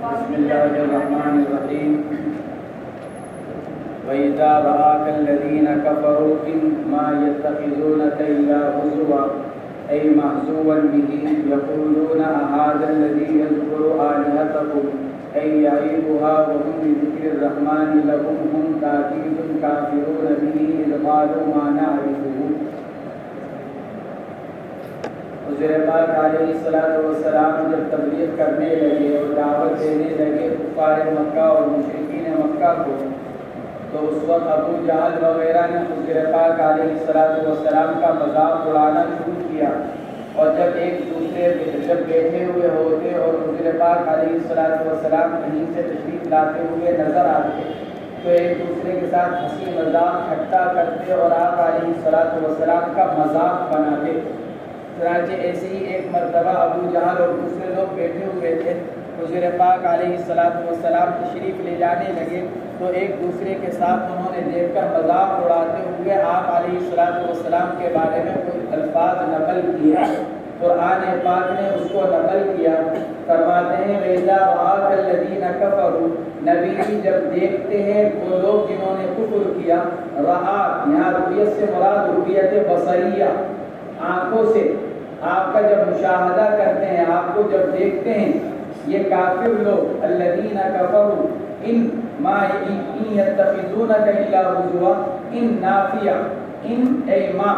بسم الله الرحمن الرحيم وإذا رآك الذين كفروا إنما يتخذونك إلا هزوا أي مهزوا به يقولون أهذا الذي يذكر آلهتكم أي يعيبها وهم بذكر الرحمن لهم هم تأكيد كافرون به إذ قالوا ما نعرفه. حضور پاک علیہ السلام جب تبلیغ کرنے لگے اور دعوت دینے لگے کفار مکہ اور مشرکین مکہ کو، تو اس وقت ابو جہل وغیرہ نے حضور پاک علیہ السلام کا مذاق اڑانا شروع کیا، اور جب ایک دوسرے جب بیٹھے ہوئے ہوتے اور حضور پاک علیہ السلام کہیں سے تشریف لاتے ہوئے نظر آتے تو ایک دوسرے کے ساتھ ہنسی مذاق ٹھٹا کرتے اور آپ علیہ السلام کا مذاق بناتے. چنانچہ ایسے ہی ایک مرتبہ ابو جہل اور دوسرے لوگ بیٹھے ہوئے تھے، حضور پاک علیہ السلام تشریف لے جانے لگے تو ایک دوسرے کے ساتھ انہوں نے دیکھ کر مذاق اڑاتے ہوئے آپ علیہ السلام کے بارے میں کچھ الفاظ نقل کیے. قرآن پاک نے اس کو نقل کیا. فرماتے ہیں وَإِذَا رَآكَ الَّذِينَ كَفَرُوا، نبی جب دیکھتے ہیں وہ لوگ جنہوں نے کفر کیا. رعا یہاں رؤیت سے مراد رؤیت بصریہ، آنکھوں سے آپ کا جب مشاہدہ کرتے ہیں، آپ کو جب دیکھتے ہیں، یہ کافر لوگ الذین کفروا انما یتخذونک الا ہزوا، ان نافیہ ان ایما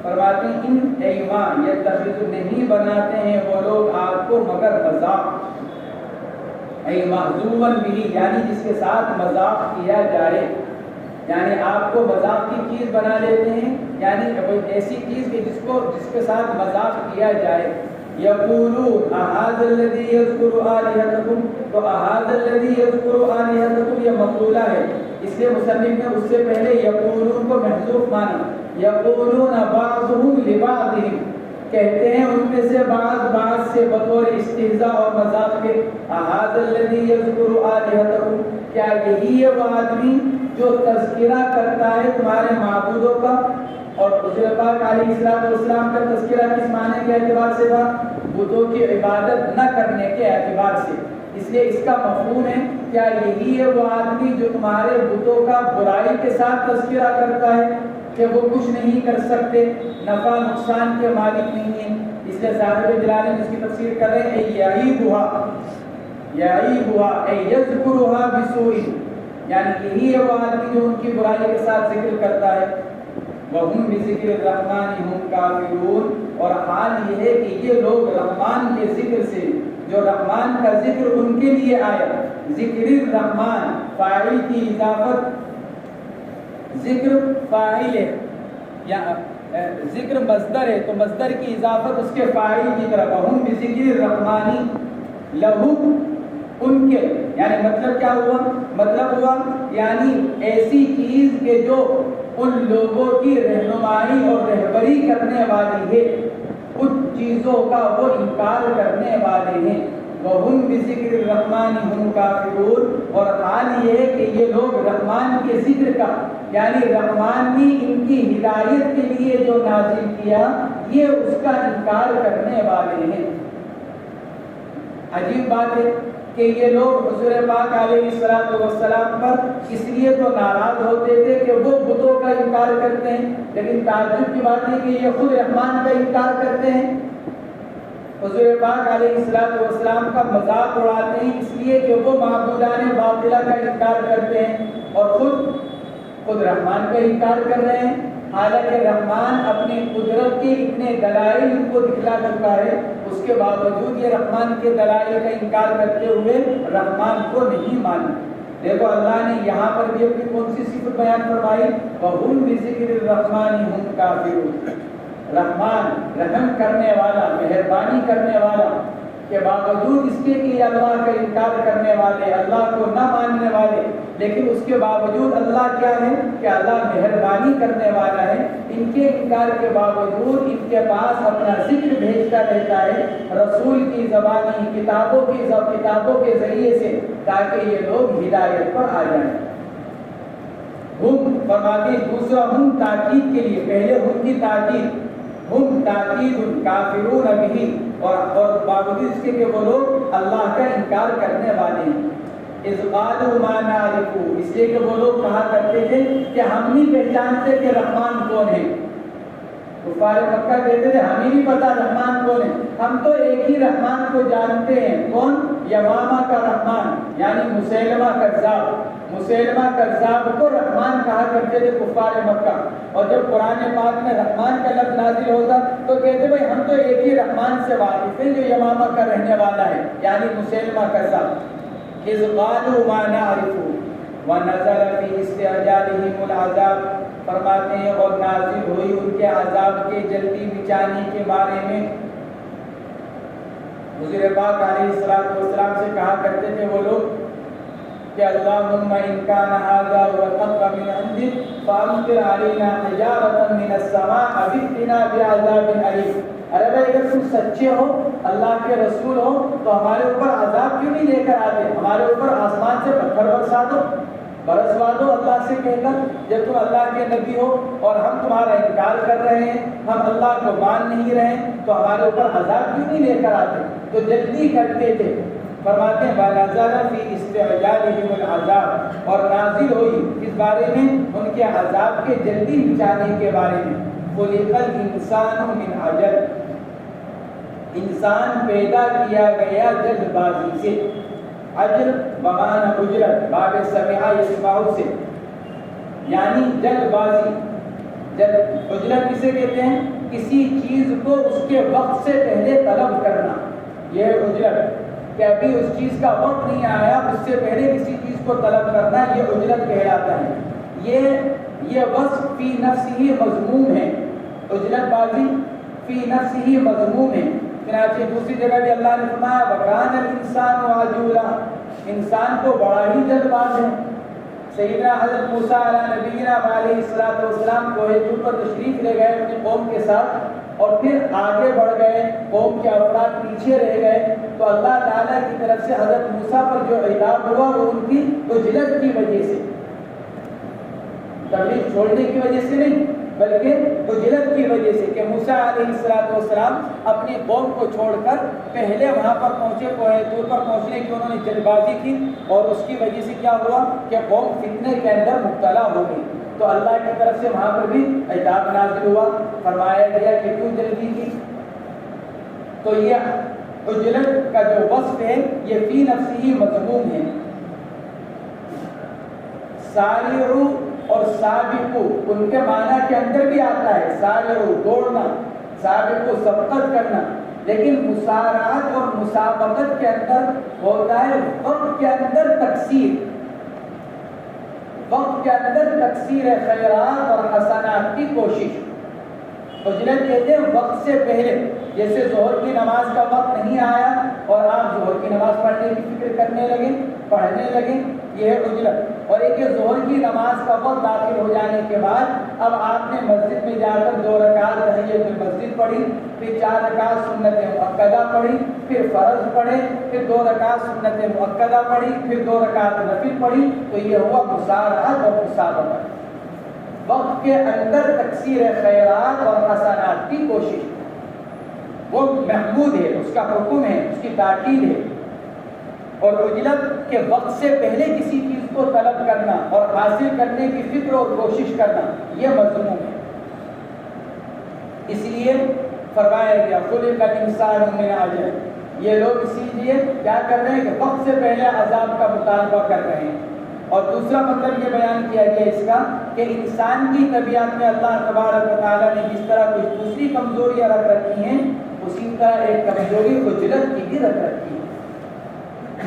فرماتے ہیں ان ایما یتخذ نہیں بناتے ہیں وہ لوگ آپ کو مگر مذاق، ای محذوبا بھی یعنی جس کے ساتھ مذاق کیا جائے، یعنی آپ کو مذاق کی چیز بنا لیتے ہیں، یعنی ایسی چیز کہ جس کے ساتھ مذاق کیا جائے. یقولون اہذا الذی یذکر آلہتکم، تو اہذا الذی یذکر آلہتکم یہ مقولہ ہے، اس لیے مصنف نے اس سے پہلے یقولون کو محذوف مانا. یقولون بعضهم لبعضهم، کہتے ہیں ان میں سے بعض سے بطور استہزاء اور مذاق کے اہذا الذی یذکر آلہتکم، کیا یہی ہے وہ آدمی جو تذکرہ کرتا ہے تمہارے معبودوں کا. اور حضور پاک علیہ السلام کا تذکرہ کس معنی کے اعتبار سے تھا؟ بتوں کی عبادت نہ کرنے کے اعتبار سے. اس لیے اس کا مفہوم ہے کیا یہی ہے وہ آدمی جو تمہارے بتوں کا برائی کے ساتھ تذکرہ کرتا ہے کہ وہ کچھ نہیں کر سکتے، نفع نقصان کے مالک نہیں ہیں. اس لیے صاحب جلالین اس کی تفسیر کر رہے ہیں یعیبھا ای یذکرھا بسوء، یعنی یہی ہے وہ آدمی جو ان کی برائی کے ساتھ ذکر کرتا ہے. وَهُمْ بِذِكْرِ الرَّحْمَنِ هُمْ كَافِرُونَ، اور حال یہ ہے کہ یہ لوگ رحمان کے ذکر سے، جو رحمان کا ذکر ان کے لیے آیا، ذکر الرحمن فاعل کی اضافت، ذکر فاعل ہے یا ذکر مصدر ہے تو مصدر کی اضافت اس کے فاعل کی طرف. وَهُمْ بِذِكْرِ الرَّحْمَنِ لَهُمْ ان کے، یعنی مطلب کیا ہوا؟ مطلب ہوا یعنی ایسی چیز کہ جو ان لوگوں کی رہنمائی اور رہبری کرنے والی ہے، کچھ چیزوں کا وہ انکار کرنے والے ہیں. وَهُمْ بِذِكْرِ الرَّحْمَنِ هُمْ كَافِرُونَ، اور حال یہ ہے کہ یہ لوگ رحمان کے ذکر کا، یعنی رحمان نے ان کی ہدایت کے لیے جو نازل کیا، یہ اس کا انکار کرنے والے ہیں. عجیب بات ہے کہ یہ لوگ حضور پاک علیہ السلام پر اس لیے تو ناراض ہوتے تھے کہ وہ بتوں کا انکار کرتے ہیں، لیکن تعجب کی بات ہے کہ یہ خود رحمان کا انکار کرتے ہیں. حضور پاک علیہ السلام کا مذاق اڑاتے ہیں اس لیے کہ وہ معبودان باطلہ کا انکار کرتے ہیں، اور خود رحمان کا انکار کر رہے ہیں، حالانکہ رحمان اپنی قدرت کے اتنے دلائل ان کو دکھلا چکا ہے، اس کے باوجود یہ رحمان کے دلائل کا انکار کرتے ہوئے رحمان کو نہیں مانا. دیکھو اللہ نے یہاں پر بھی اپنی کون سی صفت بیان فرمائی؟ وَهُمْ بِذِكْرِ الرَّحْمَنِ هُمْ كَافِرُونَ، رحمان رحم کرنے والا، مہربانی کرنے والا کے باوجود اس کے کہ اللہ کا انکار کرنے والے، اللہ کو نہ ماننے والے، لیکن اس کے باوجود اللہ کیا ہے کہ اللہ مہربانی کرنے والا ہے. ان کے انکار کے باوجود ان کے پاس اپنا ذکر بھیجتا رہتا ہے رسول کی زبانی کتابوں کے ذریعے سے، تاکہ یہ لوگ ہدایت پر آ جائیں. ہم فرماتے دوسرا ہم تاکید کے لیے، پہلے ہم کی تاکید، ہم تاکید کافرون بھی، اور باوجود اس کے کہ وہ لوگ اللہ کا انکار کرنے والے ہیں۔ اذ قالوا ما نعرف، اس لیے کہ وہ لوگ کہا کرتے تھے کہ ہم نہیں پہچانتے کہ رحمان کون ہے۔ کفار مکہ کہتے تھے ہمیں نہیں پتا رحمان کون ہے، ہم تو ایک ہی رحمان کو جانتے ہیں۔ کون؟ یمامہ کا رحمان، یعنی مسیلمہ کذاب۔ مسیلمہ کذاب کو رحمان کہا کرتے تھے کفار مکہ، اور جب قرآن پاک میں رحمان کا لفظ نازل ہوتا تو کہتے بھائی ہم تو ایک ہی رحمان سے واقف ہیں جو یمامہ کا رہنے والا ہے، یعنی مسیلمہ کذاب۔ اذ قالوا ما نعرف ونزل فی استعجالهم العذاب، فرماتے ہیں اور نازل ہوئی ان کے عذاب کے جلدی بچانے کے بارے میں۔ حضور پاک علیہ السلام سے کہا کرتے تھے وہ لوگ کہ اللہم ان کان ھذا هو الحق من عندک فامطر علینا حجارۃ من السماء او ائتنا بعذاب علیم۔ ارے بھائی اگر تم سچے ہو، اللہ کے رسول ہو، تو ہمارے اوپر عذاب کیوں نہیں لے کر آتے؟ ہمارے اوپر آسمان سے پتھر برسا دو، برسوا دو اللہ سے کہہ کر، جب تم اللہ کے نبی ہو اور ہم تمہارا انکار کر رہے ہیں، ہم اللہ کو مان نہیں رہے، تو ہمارے اوپر عذاب کیوں نہیں لے کر آتے؟ تو جلدی کرتے تھے۔ فرماتے ہیں وَنَزَلَ فِي اسْتِعْجَالِهِمُ الْعَذَابُ، اور نازل ہوئی اس بارے میں ان کے عذاب کے جلدی بچانے کے بارے میں۔ خُلِقَ الْإِنسَانُ مِنْ عَجَلٍ، انسان پیدا کیا گیا جلد بازی سے۔ عجل بمعنی اجرت، باب سمع یسمع سے، یعنی جلد بازی۔ جلد اجرت کسے کہتے ہیں؟ کسی چیز کو اس کے وقت سے پہلے طلب کرنا، یہ اجرت، کہ ابھی اس چیز کا وقت نہیں آیا، اس سے پہلے کسی چیز کو طلب کرنا، یہ اجرت کہلاتا ہے۔ یہ وصف فی نفسہ مذموم ہے، اجرت بازی فی نفسہ مذموم ہے۔ چنانچہ دوسری جگہ بھی اللہ نے فرمایا وَكَانَ الْإِنسَانُ عَجُولًا، انسان کو بڑا ہی جلد باز ہے۔ سیدنا حضرت موسیٰ علیہ نبینا علیہ السلام کوہ طور پر تشریف لے گئے اپنی قوم کے ساتھ، اور پھر آگے بڑھ گئے، قوم کے افراد پیچھے رہ گئے، تو اللہ تعالیٰ کی طرف سے حضرت موسیٰ پر جو عذاب ہوا وہ ان کی عجلت کی وجہ سے، تبلیغ چھوڑنے کی وجہ سے نہیں، بلکہ عجلت کی وجہ سے، کہ موسیٰ علیہ السلام اپنی قوم کو چھوڑ کر پہلے وہاں پر پہنچے، کوہ طور پر پہنچنے کی انہوں نے جلد بازی کی، اور اس کی وجہ سے کیا ہوا کہ قوم فتنے کے اندر مبتلا ہو گئی، تو اللہ کی طرف سے وہاں پر بھی عذاب نازل ہوا۔ فرمایا گیا کہ کیوں جلدی کی؟ تو یہ عجلت کا جو وصف ہے یہ فی نفسہ مذموم ہے۔ سارعوا اور سابقوا ان کے معنی کے اندر بھی آتا ہے، سارعوا دوڑنا، سابقوا سبقت کرنا، لیکن مسارعت اور مسابقت کے اندر ہوتا ہے وقت کے اندر تقصیر، وقت کے اندر تقصیر خیرات اور حسنات کی کوشش۔ عجلت کہتے ہیں وقت سے پہلے، جیسے ظہر کی نماز کا وقت نہیں آیا اور آپ ظہر کی نماز پڑھنے کی فکر کرنے لگے، پڑھنے لگے، یہ ہے عجلت۔ اور ایک ظہر کی نماز کا وقت داخل ہو جانے کے بعد اب آپ نے مسجد میں جا کر 2 رکعت تحیۃ المسجد پڑھی، پھر 4 رکعت سنت مؤکدہ پڑھی، پھر فرض پڑھے، پھر 2 رکعت سنت مؤکدہ پڑھی، پھر 2 رکعت نفل پڑھی، تو یہ ہوا مسارعت اور مسابقت۔ وقت کے اندر تکثیر خیرات اور حسنات کی کوشش وہ محمود ہے، اس کا حکم ہے، اس کی تاکید ہے۔ اور عجلت کے وقت سے پہلے کسی چیز کو طلب کرنا اور حاصل کرنے کی فکر اور کوشش کرنا یہ مذموم ہے۔ اس لیے فرمایا گیا خلق الانسان من عجل، یہ لوگ اسی لیے کیا کر رہے ہیں کہ وقت سے پہلے عذاب کا مطالبہ کر رہے ہیں۔ اور دوسرا مطلب یہ بیان کیا گیا اس کا کہ انسان کی طبیعت میں اللہ تبارک و تعالیٰ نے جس طرح کچھ دوسری کمزوریاں رکھ رکھی ہیں، اسی طرح ایک کمزوری عجلت کی بھی رکھ رکھی ہے۔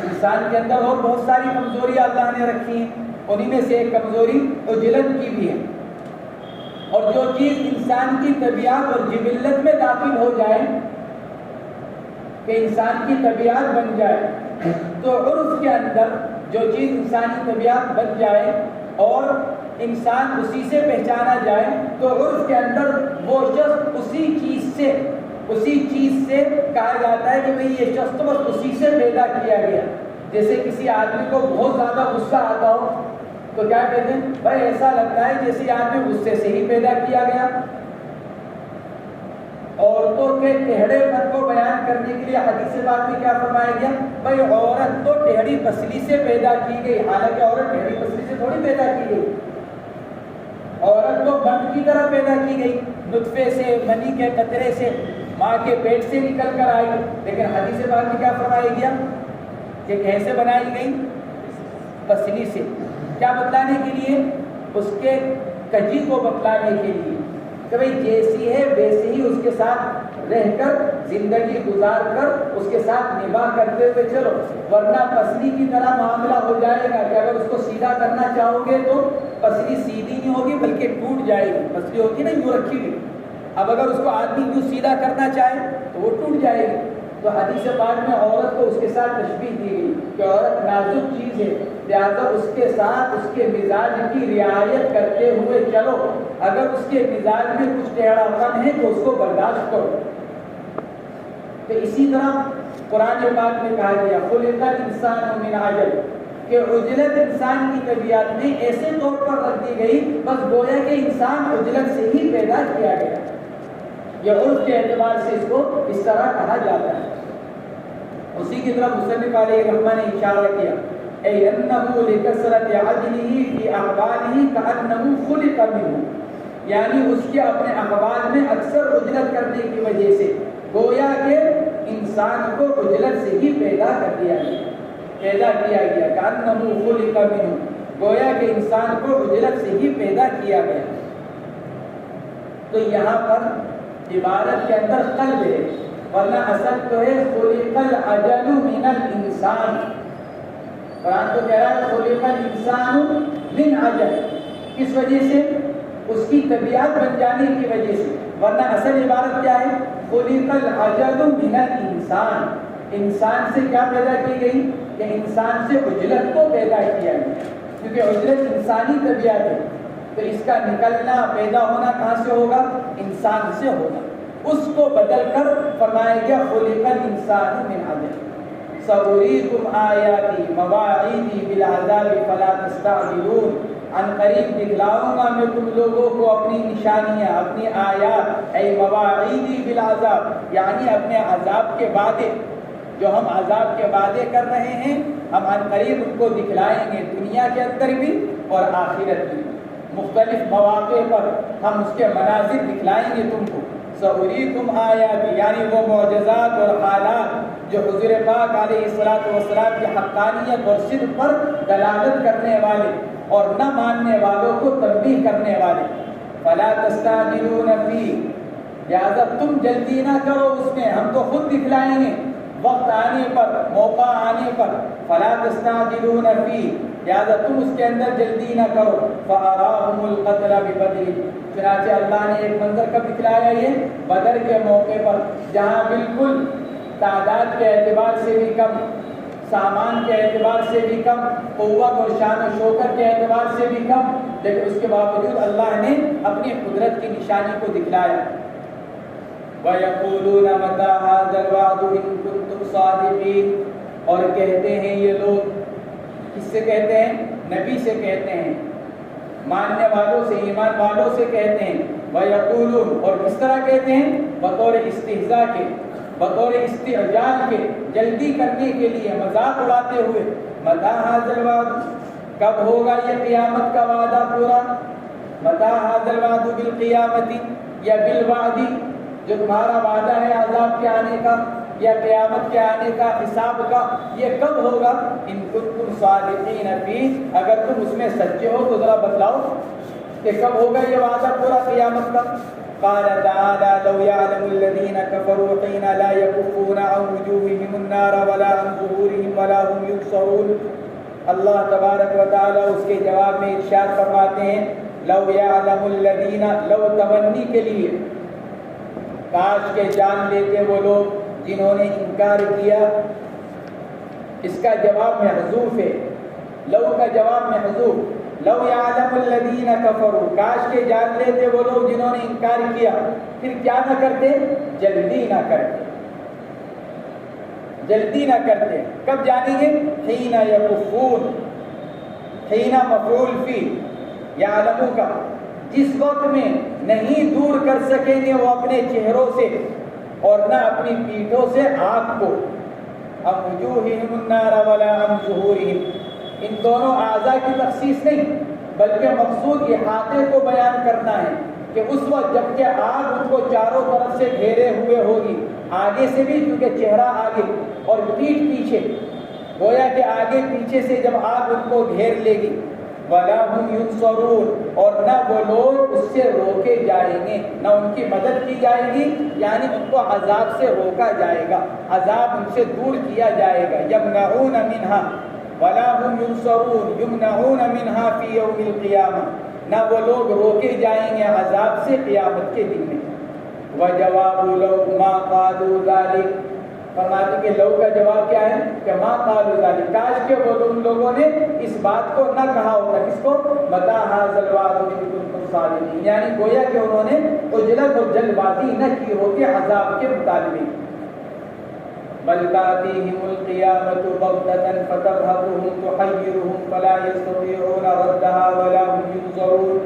انسان کے اندر اور بہت ساری کمزوریاں اللہ نے رکھی ہیں، انہی میں سے ایک کمزوری عجلت کی بھی ہے۔ اور جو چیز انسان کی طبیعت اور جبلت میں داخل ہو جائے کہ انسان کی طبیعت بن جائے، تو عرف کے اندر جو چیز انسانی طبیعت بن جائے اور انسان اسی سے پہچانا جائے، تو عرف کے اندر وہ شخص اسی چیز سے کہا جاتا ہے کہ بھئی یہ شخص تو بس اسی سے پیدا کیا گیا۔ جیسے کسی آدمی کو بہت زیادہ غصہ آتا ہو تو کیا کہتے ہیں؟ بھائی ایسا لگتا ہے جیسے آدمی غصے سے ہی پیدا کیا گیا۔ عورتوں کے ٹیڑھے پن کو بیان کرنے کے لیے حدیث پاک میں کیا فرمایا گیا؟ بھائی عورت تو ٹیڑھی پسلی سے پیدا کی گئی، حالانکہ عورت ٹیڑھی پسلی سے تھوڑی پیدا کی گئی، عورت تو بند کی طرح پیدا کی گئی، نطفے سے، منی کے قطرے سے، ماں کے پیٹ سے نکل کر آئی۔ لیکن حدیث پاک میں کیا فرمایا گیا کہ کیسے بنائی گئی؟ پسلی سے۔ کیا بتلانے کے لیے؟ اس کے کجی کو بتلانے کے لیے کہ بھئی جیسی ہے ویسے ہی اس کے ساتھ رہ کر، زندگی گزار کر، اس کے ساتھ نباہ کرتے ہوئے چلو، ورنہ پسلی کی طرح معاملہ ہو جائے گا کہ اگر اس کو سیدھا کرنا چاہو گے تو پسلی سیدھی نہیں ہوگی بلکہ ٹوٹ جائے گی۔ پسلی ہوتی ہے نا یوں رکھی ہوئی، اب اگر اس کو آدمی یوں سیدھا کرنا چاہے تو وہ ٹوٹ جائے گی۔ تو حدیث پاک میں عورت کو اس کے ساتھ تشبیہ دی گئی کہ عورت نازک چیز ہے، لہٰذا اس کے ساتھ اس کے مزاج کی رعایت کرتے ہوئے چلو، اگر اس کے مزاج میں کچھ ٹیڑھا پن ہے تو اس کو برداشت کرو۔ تو اسی طرح قرآن پاک میں کہا گیا خلق الانسان من عجل، کہ عجلت انسان کی طبیعت میں ایسے طور پر رکھ دی گئی بس گویا کہ انسان عجلت سے ہی پیدا کیا گیا۔ یہ عرف کے اعتبار سے اس کو اس طرح کہا جاتا ہے۔ اسی کی طرف مصنف علیہ الرحمہ نے اشارہ کیا اے انہ لکثرت عجلہ فی احوالہ کانہ خلق منہ، یعنی اس کے اپنے احوال میں اکثر عجلت کرنے کی وجہ سے گویا کہ انسان کو عجلت سے ہی پیدا کر دیا گیا کانہ خلق منہ، گویا کہ انسان کو عجلت سے ہی پیدا کیا گیا۔ تو یہاں پر عبارت کے اندر قلب ہے، ورنہ اصل تو ہے خلق العجل من الانسان۔ قرآن تو کہہ رہا ہے خلق الانسان من عجل، کس وجہ سے؟ اس کی طبیعت بن جانے کی وجہ سے، ورنہ اصل عبارت کیا ہے؟ خلق العجل من الانسان، انسان سے کیا پیدا کی گئی؟ کہ انسان سے عجلت کو پیدا کیا گیا، کیونکہ عجلت انسانی طبیعت ہے، تو اس کا نکلنا پیدا ہونا کہاں سے ہوگا؟ انسان سے ہوگا۔ اس کو بدل کر فرمایا گیا خلق الانسان من عجل سأریکم آیاتی مواعیدی بالعذاب فلا تستعجلون، عن قریب دکھلاؤں گا میں تم لوگوں کو اپنی نشانیاں، اپنی آیات، اے مواعیدی بالعذاب، یعنی اپنے عذاب کے وعدے، جو ہم عذاب کے وعدے کر رہے ہیں ہم عن قریب ان کو دکھلائیں گے، دنیا کے اندر بھی اور آخرت بھی، مختلف مواقع پر ہم اس کے مناظر دکھلائیں گے تم کو۔ سأریکم آیاتی، یعنی وہ معجزات اور حالات جو حضور پاک علیہ الصلوۃ کی حقانیت اور صدق پر دلالت کرنے والے اور نہ ماننے والوں کو تنبیہ کرنے والے۔ فلا تستعجلون فیہ، لہذا تم جلدی نہ کرو اس میں، ہم تو خود دکھلائیں گے وقت آنے پر، موقع آنے پر۔ فلا تستعجلون فیہ، لہذا تم اس کے اندر جلدی نہ کرو۔ فَأَرَاهُمُ الْقَتْلَ بِبَدْرٍ، چنانچہ اللہ نے ایک منظر کب دکھلایا؟ یہ بدر کے موقع پر، جہاں بالکل تعداد کے اعتبار سے بھی کم، سامان کے اعتبار سے بھی کم، قوت اور شان و شوکت کے اعتبار سے بھی کم، لیکن اس کے باوجود اللہ نے اپنی قدرت کی نشانی کو دکھلایا۔ وَيَقُولُونَ مَتَىٰ هَٰذَا الْوَعْدُ إِن كُنتُمْ صَادِقِينَ، اور کہتے ہیں یہ لوگ، کس سے کہتے ہیں؟ نبی سے کہتے ہیں، ماننے والوں سے، ایمان والوں سے کہتے ہیں۔ وَيَقُولُونَ، اور کس طرح کہتے ہیں؟ بطور استہزاء کے، بطور استعجال کے، جلدی کرنے کے لیے، مذاق اڑاتے ہوئے۔ مَتَىٰ هَٰذَا الْوَعْدُ، کب ہوگا یہ قیامت کا وعدہ پورا؟ مَتَىٰ هَٰذَا الْوَعْدُ بِالْقِيَامَةِ، یا بالوعد، جو تمہارا وعدہ ہے عذاب کے آنے کا یا قیامت کے آنے کا، حساب کا، یہ کب ہوگا؟ ان کنتم صادقین فیہ، اگر تم اس میں سچے ہو تو ذرا بتلاؤ کہ کب ہوگا یہ وعدہ پورا قیامت کا۔ قال تعالی لو يعلم الذين كفروا حين لا يكفون عن وجوههم النار ولا عن ظهورهم ولا هم يبصرون، اللہ تبارک و تعالی اس کے جواب میں ارشاد فرماتے ہیں لو يعلم الذين، لو تمنی کے لیے، کاش کے جان لیتے وہ لوگ جنہوں نے انکار کیا۔ اس کا جواب محذوف ہے، لو کا جواب محذوف، لو يعلم الذين كفروا، کاش کے جان لیتے وہ لوگ جنہوں نے انکار کیا، پھر کیا نہ کرتے؟ جلدی نہ کرتے، جلدی نہ کرتے۔ کب جانیں گے؟ حين يكفون، حين مفعول فی، يعلم کا، جس وقت میں نہیں دور کر سکیں گے وہ اپنے چہروں سے اور نہ اپنی پیٹھوں سے آگ کو. ام وجوہہم النار ولا عن ظہورہم، ان دونوں اعضاء کی تخصیص نہیں بلکہ مقصود احاطے کو بیان کرنا ہے کہ اس وقت جب کہ آگ ان کو چاروں طرف سے گھیرے ہوئے ہوگی، آگے سے بھی کیونکہ چہرہ آگے اور پیٹھ پیچھے، گویا کہ آگے پیچھے سے جب آگ ان کو گھیر لے گی. وَلَا هُمْ يُنصَرُونَ، اور نہ وہ لوگ اس سے روکے جائیں گے، نہ ان کی مدد کی جائے گی، یعنی ان کو عذاب سے روکا جائے گا، عذاب ان سے دور کیا جائے گا. يَمْنَعُونَ مِنْهَا وَلَا هُمْ يُنصَرُونَ يُمْنَعُونَ مِنْهَا فِي يَوْمِ الْقِيَامَةِ، نہ وہ لوگ روکے جائیں گے عذاب سے قیامت کے دن میں. وَجَوَابُ لَوْ مَا قَالُوا ذَلِكَ، فرماتے کہ لو کا جواب کیا ہے کہ ما قالوا ذلك، کاش کہ وہ ان لوگوں نے اس بات کو نہ کہا ہوتا. کس کو؟ متى هذا الوعد ان كنتم صادقين، یعنی گویا کہ انہوں نے عجلت اور جلد بازی نہ کی ہوتی عذاب کے متعلق. بل تأتيهم القيامة بغتة فتبهتهم تحيرهم فلا يستطيعون ردها ولا هم ينظرون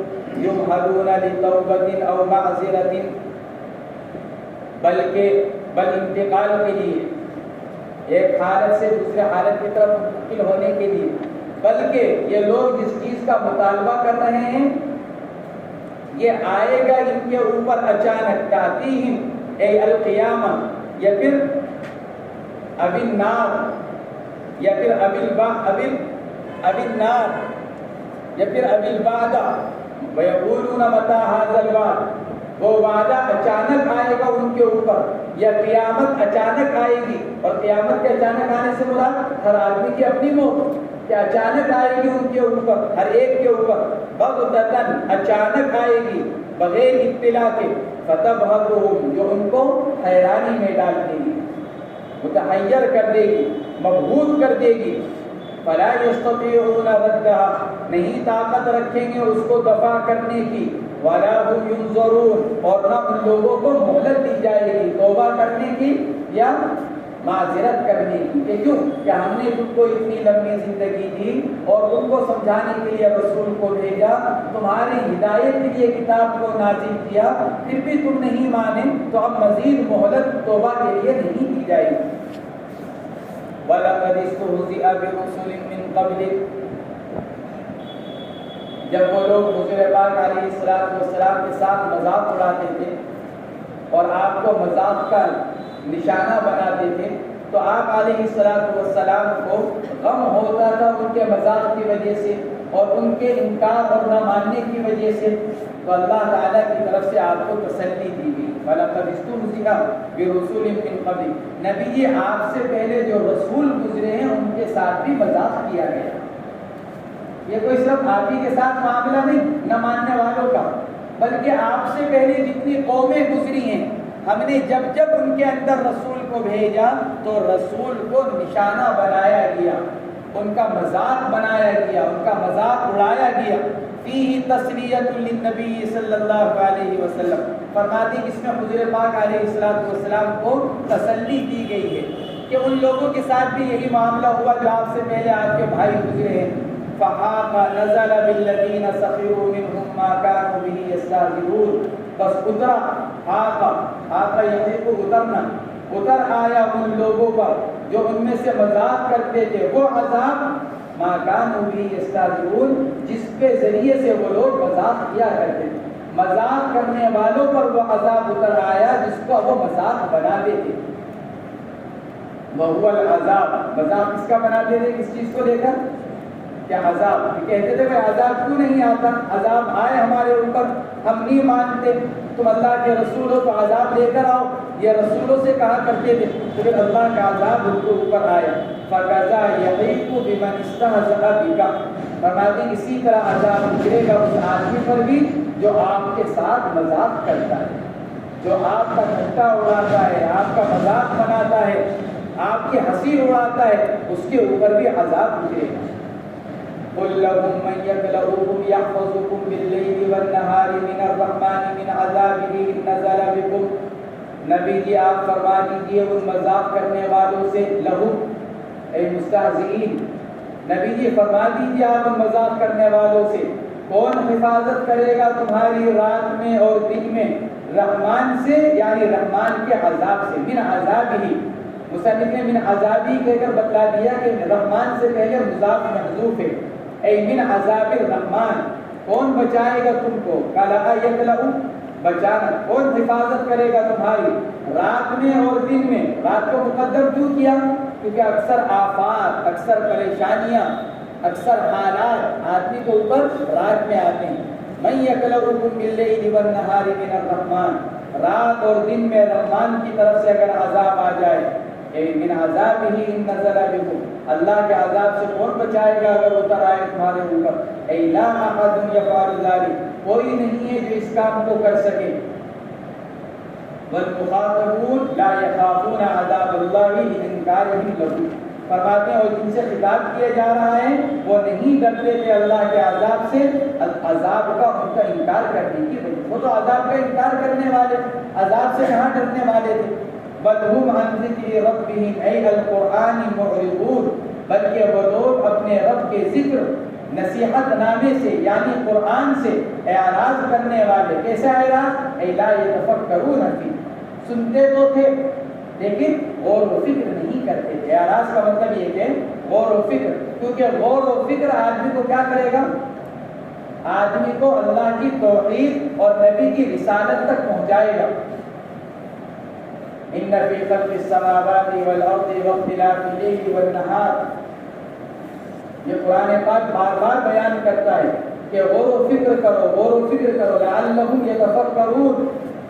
يمهلون لتوبة أو معذرة، بل انتقال کے لیے ایک حالت سے دوسرے حالت کی طرف منتقل ہونے کے لیے، بلکہ یہ لوگ جس چیز کا مطالبہ کر رہے ہیں یہ آئے گا ان کے اوپر اچانک. تأتیہم اے القیامہ، یا پھر اب النار، یا پھر اب النار، یا پھر اب الوعدہ. ویقولون متى هذا الوعد، وہ وعدہ اچانک آئے گا ان کے اوپر، یا قیامت اچانک آئے گی. اور قیامت کے اچانک آنے سے مراد ہر آدمی کی اپنی موت کہ اچانک آئے گی ان کے اوپر، ہر ایک کے اوپر. بغتتاً، اچانک آئے گی بغیر اطلاع کے. فتبہتہم، جو ان کو حیرانی میں ڈال دے گی، متحیر کر دے گی، مبہوت کر دے گی. فلا یستطیعون ردها، نہیں طاقت رکھیں گے اس کو دفع کرنے کی. ولا هم ينظرون، اور نہ ان لوگوں کو مہلت دی جائے گی توبہ کرنے کی یا معذرت کرنے کی. کہ کیوں کہ ہم نے تم کو اتنی لمبی زندگی دی اور تم کو سمجھانے کے لیے رسول کو بھیجا، تمہاری ہدایت کے لیے کتاب کو نازل کیا، پھر بھی تم نہیں مانے تو اب مزید مہلت توبہ کے لیے نہیں دی جائے گی. وَلَقَدِ اسْتُهْزِئَ بِرُسُلٍ مِّن قَبْلِكَ، جب وہ لوگ حضور پاک علیہ السلام کے ساتھ مذاق اڑاتے تھے اور آپ کو مذاق کا نشانہ بناتے تھے، تو آپ علیہ السلام کو غم ہوتا تھا ان کے مذاق کی وجہ سے اور ان کے انکار اور نہ ماننے کی وجہ سے. تو اللہ تعالیٰ کی طرف سے آپ کو تسلی دی گئی. وَلَقَدِ اسْتُهْزِئَ بِرُسُلٍ مِّن قَبْلِكَ، نبی آپ سے پہلے جو رسول گزرے ہیں ان کے ساتھ بھی مذاق کیا گیا. یہ کوئی صرف آپ ہی کے ساتھ معاملہ نہیں نہ ماننے والوں کا، بلکہ آپ سے پہلے جتنی قومیں گزری ہیں، ہم نے جب ان کے اندر رسول کو بھیجا تو رسول کو نشانہ بنایا گیا، ان کا مذاق بنایا گیا، ان کا مذاق اڑایا گیا. فیہ تسلیۃ للنبی صلی اللہ علیہ وسلم، فرماتے ہیں اس میں حضور پاک علیہ السلام کو تسلی دی گئی ہے کہ ان لوگوں کے ساتھ بھی یہی معاملہ ہوا جو آپ سے پہلے آپ کے بھائی گزرے ہیں. فحاق نزل بالذین سخروا منهم ما كانوا به یستهزئون، بس اترا حاق یحیق اترنا، اتر آیا ان لوگوں پر جو ان میں سے مذاق کرتے تھے وہ عذاب ما كانوا به یستهزئون، جس کے ذریعے سے وہ لوگ مذاق کیا کرتے تھے. مذاق کرنے والوں پر وہ عذاب اتر آیا جس کو وہ مذاق بناتے تھے. وہو العذاب، مذاق کس کا بناتے تھے؟ کس چیز کو لے کر؟ کیا عذاب. کہتے تھے کہ عذاب کیوں نہیں آتا، عذاب آئے ہمارے اوپر، ہم نہیں مانتے، تم اللہ کے رسول ہو تو عذاب لے کر آؤ، یہ رسولوں سے کہا کرتے تھے. تو پھر اللہ کا عذاب ان کے اوپر آیا. فَكَذَا يَحِيقُ بِمَنِ اسْتَهْزَأَ بِكَ، فرماتے ہیں اسی طرح عذاب گرے گا اس آدمی پر بھی جو آپ کے ساتھ مذاق کرتا ہے، جو آپ کا ٹھٹا اڑاتا ہے، آپ کا مذاق بناتا ہے، آپ کی ہنسی اڑاتا ہے، اس کے اوپر بھی عذاب گرے گا. قُلْ لَهُم مَّن يَكْلَؤُكُمْ يَحْفَظُكُم بِاللَّيْلِ وَالنَّهَارِ مِنَ الرَّحْمَٰنِ مِنْ عَذَابِهِ إِن نَّزَلَ بِكُمْ. نبی جی آپ فرما دیجیے ان مذاق کرنے والوں سے، لہم اے مستہزئین، نبی جی فرما دیجیے آپ ان مذاق کرنے والوں سے کون حفاظت کرے گا تمہاری رات میں اور دن میں رحمان سے، یعنی رحمان کے عذاب سے، من عذاب ہی، مصنف نے من عذاب ہی کہہ کر بتلا دیا کہ رحمان سے پہلے مضاف محذوف ہے، اے من عذاب الرحمان، کون بچائے گا تم کو، کلا یکلؤ، بچانا، کون حفاظت کرے گا تمہاری رات میں اور دن میں، رات کو مقدم کیوں کیا؟ کیونکہ اکثر آفات، اکثر پریشانیاں، اکثر حالات آدمی کے اوپر رات میں آتے ہیں۔ من یکلؤکم باللیل والنہار من الرحمن، رات اور دن میں رحمان کی طرف سے اگر عذاب آ جائے، اے من عذابہ ان نزل بکم، اللہ کے عذاب سے کون بچائے گا اگر اتر آئے تمہارے اوپر، اے لا احد یفعل ذلک، کوئی نہیں ہے جو اس کام کو کر سکے، والمخاطبون لا یخافون عذاب اللہ لانکارہم لہ، فرماتے ہیں اور جن سے خطاب کیا جا رہا ہے وہ نہیں ڈرتے تھے اللہ کے عذاب سے، عذاب کا ان کا انکار کرنے کی وجہ، وہ تو عذاب کا انکار کرنے والے، عذاب سے کہاں ڈرنے والے تھے، بل هم عن ذکر ربهم ای القرآن معرضون، بلکہ وہ لوگ اپنے رب کے ذکر نصیحت نامے سے یعنی قرآن سے اعراض کرنے والے، کیسا اعراض؟ ای لا یتفکرون فی، سنتے تو تھے لیکن غور و فکر نہیں کرتے تھے۔ اعراض کا مطلب یہ کہ غور و فکر، کیونکہ غور و فکر آدمی کو کیا کرے گا؟ آدمی کو اللہ کی توحید اور نبی کی رسالت تک پہنچائے گا۔ ان فی خلق السماوات والارض واختلاف اللیل والنہار، یہ قرآن پاک بار بار بیان کرتا ہے کہ غور و فکر کرو، غور و فکر کرو، لعلہم یتفکرون،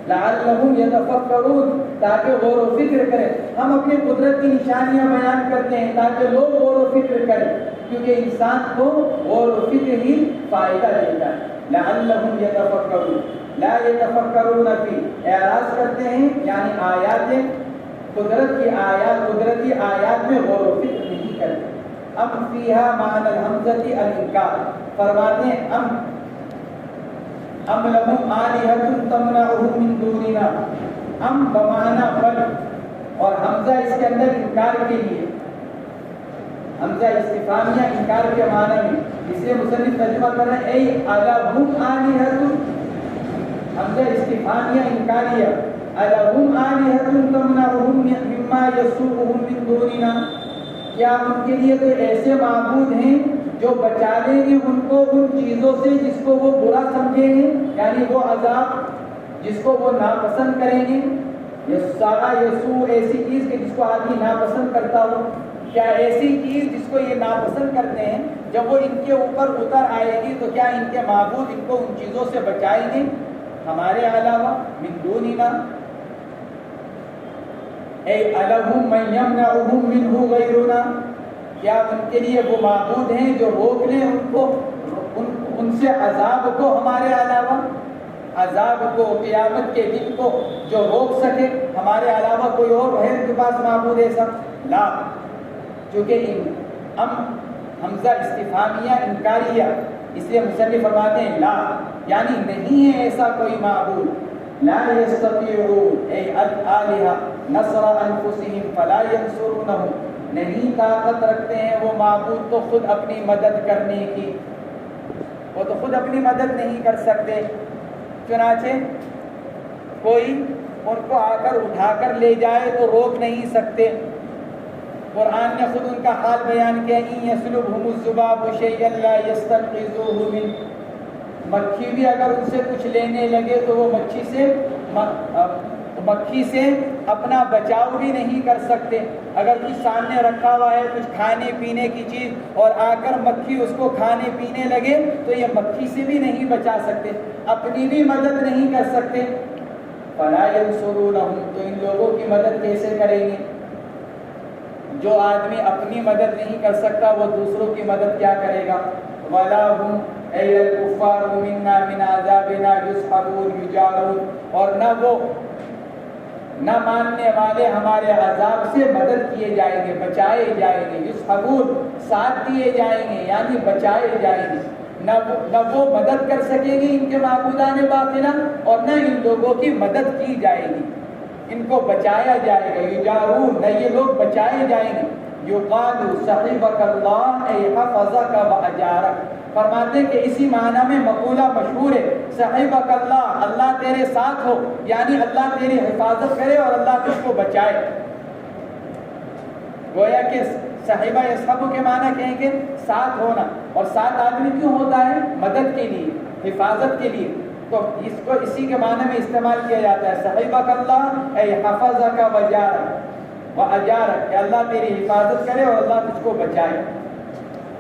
لعلہم یتفکرون، تاکہ غور و فکر کریں۔ ہم اپنی قدرت کی نشانیاں بیان کرتے ہیں تاکہ لوگ غور و فکر کریں، کیونکہ انسان کو غور و فکر ہی فائدہ دیتا ہے۔ لعلہم یتفکرون، لا یتفکرون فی، اعراض کرتے ہیں یعنی آیات قدرت کی آیات، قدرتی آیات میں غور و فکر نہیں کرتے۔ ام فیہا معنی الحمزۃ الانکار، فرماتے ہیں ام لہم آلہۃ تمنعہم من دوننا، ام بمعنی بل، اور حمزہ اس کے اندر انکار کے لیے، حمزہ استفہامیہ انکار کے معنی میں، اس لیے مصنف ترجمہ کر رہے ہیں ای الہم آلہۃ، حمزہ استفہامیہ انکاریہ، الہم آلہۃ تمنعہم مما یسوءہم من دوننا، کیا ان کے لیے کوئی ایسے معبود ہیں جو بچا لیں گے ان کو ان چیزوں سے جس کو وہ برا سمجھیں گے، یعنی وہ عذاب جس کو وہ ناپسند کریں گے، یسوء ایسی چیز کہ جس کو آدمی ناپسند کرتا ہو، کیا ایسی چیز جس کو یہ ناپسند کرتے ہیں جب وہ ان کے اوپر اتر آئے گی تو کیا ان کے معبود ان کو ان چیزوں سے بچائیں گے ہمارے علاوہ؟ من دوننا، اے الہم من یمنعہم منہ غیرنا، کیا ان کے لیے وہ معبود ہیں جو روک لیں ان کو ان سے عذاب کو ہمارے علاوہ، عذاب کو قیامت کے دن کو جو روک سکے ہمارے علاوہ کوئی اور ہے ان کے پاس معبود ایسا؟ لا، چونکہ حمزہ استفہامیہ انکاریہ، اس لیے مصنف فرماتے ہیں لا، یعنی نہیں ہے ایسا کوئی معبود، لا یستطیعون ای الالہہ نصر انفسہم فلا ینصرونہم، نہیں طاقت رکھتے ہیں وہ معبود تو خود اپنی مدد کرنے کی، وہ تو خود اپنی مدد نہیں کر سکتے، چنانچہ کوئی ان کو آ کر اٹھا کر لے جائے تو روک نہیں سکتے۔ قرآن نے خود ان کا حال بیان کیا، ان یسلبہم الذباب شیئا لا یستنقذوہ منہ، مکھی بھی اگر ان سے کچھ لینے لگے تو وہ مکھی سے اپنا بچاؤ بھی نہیں کر سکتے۔ اگر کچھ سامنے رکھا ہوا ہے کچھ کھانے پینے کی چیز اور آ کر مکھی اس کو کھانے پینے لگے تو یہ مکھی سے بھی نہیں بچا سکتے، اپنی بھی مدد نہیں کر سکتے۔ فلا ینصرونہم، تو ان لوگوں کی مدد کیسے کریں گے؟ جو آدمی اپنی مدد نہیں کر سکتا وہ دوسروں کی مدد کیا کرے گا؟ ولا هم ای الکفار منا من عذابنا یسحبون یجارون، اور نہ ماننے والے ہمارے عذاب سے مدد کیے جائیں گے، بچائے جائیں گے، یسحبون ساتھ دیے جائیں گے یعنی بچائے جائیں گے، نہ وہ مدد کر سکیں گے ان کے معبودان باطلہ اور نہ ان لوگوں کی مدد کی جائے گی، ان کو بچایا جائے گا، یجارون، نہ یہ لوگ بچائے جائیں گے۔ یقال صحبک اللہ ای حفظک و اجارک، فرماتے ہیں کہ اسی معنی میں مقولہ مشہور ہے، صحیبک اللہ، اللہ تیرے ساتھ ہو، یعنی اللہ تیری حفاظت کرے اور اللہ تجھ کو بچائے۔ گویا کہ صحیبہ یصحب کے معنی کہیں کہ ساتھ ہونا، اور ساتھ آدمی کیوں ہوتا ہے؟ مدد کے لیے، حفاظت کے لیے، تو اس کو اسی کے معنی میں استعمال کیا جاتا ہے۔ صحیبک اللہ اے حفظک و اجارک، کہ اللہ تیری حفاظت کرے اور اللہ تجھ کو بچائے۔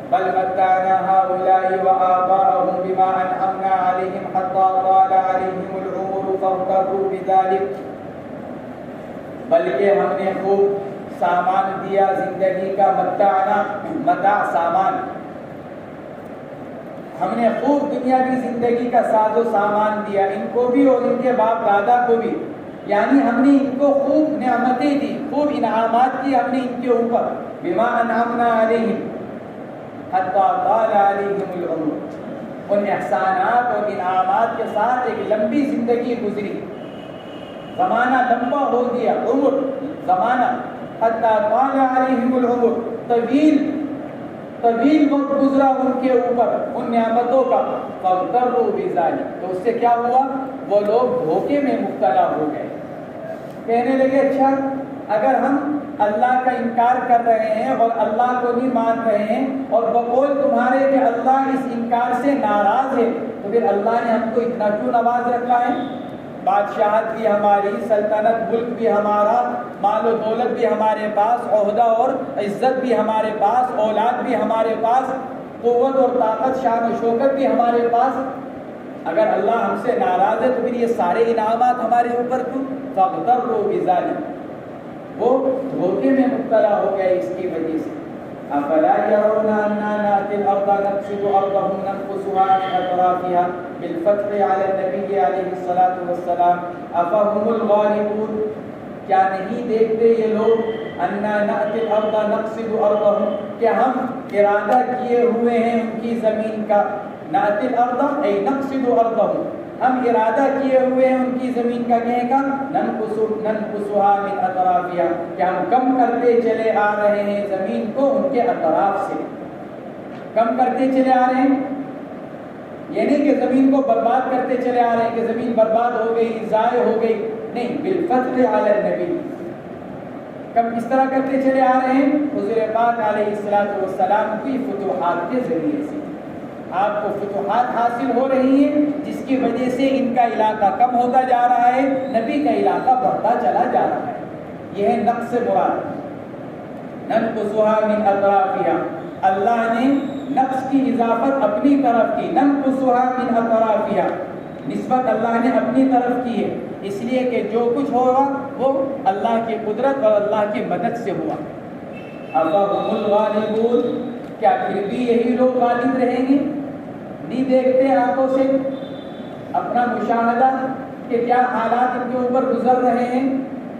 بل متعنا هؤلاء وآباءهم بما أنعمنا عليهم حتى طال عليهم العمر فاغتروا بذلك، بلکہ ہم نے خوب سامان دیا زندگی کا، متاع سامان، ہم نے خوب دنیاوی زندگی کا ساز و سامان دیا ان کو بھی اور ان کے باپ دادا کو بھی، یعنی ہم نے ان کو خوب نعمتیں دی، خوب انعامات کی ہم نے ان کے اوپر، بما انعمنا علیہم حتی طال علیہم العمر، ان احسانات اور انعامات کے ساتھ ایک لمبی زندگی گزری، زمانہ لمبا ہو گیا، عمر زمانہ، حتی طال علیہم العمر، طویل وقت گزرا ان کے اوپر ان نعمتوں کا، فاغتروا بذلک، تو اس سے کیا ہوا؟ وہ لوگ دھوکے میں مبتلا ہو گئے، کہنے لگے اچھا اگر ہم اللہ کا انکار کر رہے ہیں اور اللہ کو نہیں مان رہے ہیں اور بقول تمہارے کہ اللہ اس انکار سے ناراض ہے، تو پھر اللہ نے ہم کو اتنا کیوں نواز رکھا ہے؟ بادشاہت بھی ہماری، سلطنت، ملک بھی ہمارا، مال و دولت بھی ہمارے پاس، عہدہ اور عزت بھی ہمارے پاس، اولاد بھی ہمارے پاس، قوت اور طاقت، شان و شوکت بھی ہمارے پاس، اگر اللہ ہم سے ناراض ہے تو پھر یہ سارے انعامات ہمارے اوپر کیوں؟ فاغتروا بذلک، وہ دھوکے میں مبتلا ہو گئے اس کی وجہ سے۔ افلا يرون انا ناتي الارض نقصد ارضهم ننقصها من اطرافها بالفتح على النبي عليه الصلاه والسلام افهم الغالبون، کیا نہیں دیکھتے یہ لوگ انا ناتي الارض نقصد ارضهم، کہ ہم ارادہ کیے ہوئے ہیں ان کی زمین کا، ناتي الارض اي نقصد ارضهم، ہم ارادہ کیے ہوئے ہیں ان کی زمین کا، کہنے کا ننقصها من اطرافها، کہ ہم کم کرتے چلے آ رہے ہیں زمین کو ان کے اطراف سے، کم کرتے چلے آ رہے ہیں، یہ نہیں کہ زمین کو برباد کرتے چلے آ رہے ہیں کہ زمین برباد ہو گئی، ضائع ہو گئی، نہیں، بالفتح علی النبی، کم اس طرح کرتے چلے آ رہے ہیں حضور پاک علیہ السلام کی فتوحات کے ذریعے سے، آپ کو فتوحات حاصل ہو رہی ہیں جس کی وجہ سے ان کا علاقہ کم ہوتا جا رہا ہے، نبی کا علاقہ بڑھتا چلا جا رہا ہے، یہ ہے نقص مراد، ننقصها من اطرافها، اللہ نے نقص کی اضافت اپنی طرف کی، ننقصها من اطرافها، نسبت اللہ نے اپنی طرف کی ہے، اس لیے کہ جو کچھ ہوگا وہ اللہ کی قدرت اور اللہ کی مدد سے ہوا۔ افہم الغالبون، کیا پھر بھی یہی لوگ غالب رہیں گے؟ نہیں دیکھتے آنکھوں سے اپنا مشاہدہ کہ کیا حالات ان کے اوپر گزر رہے ہیں،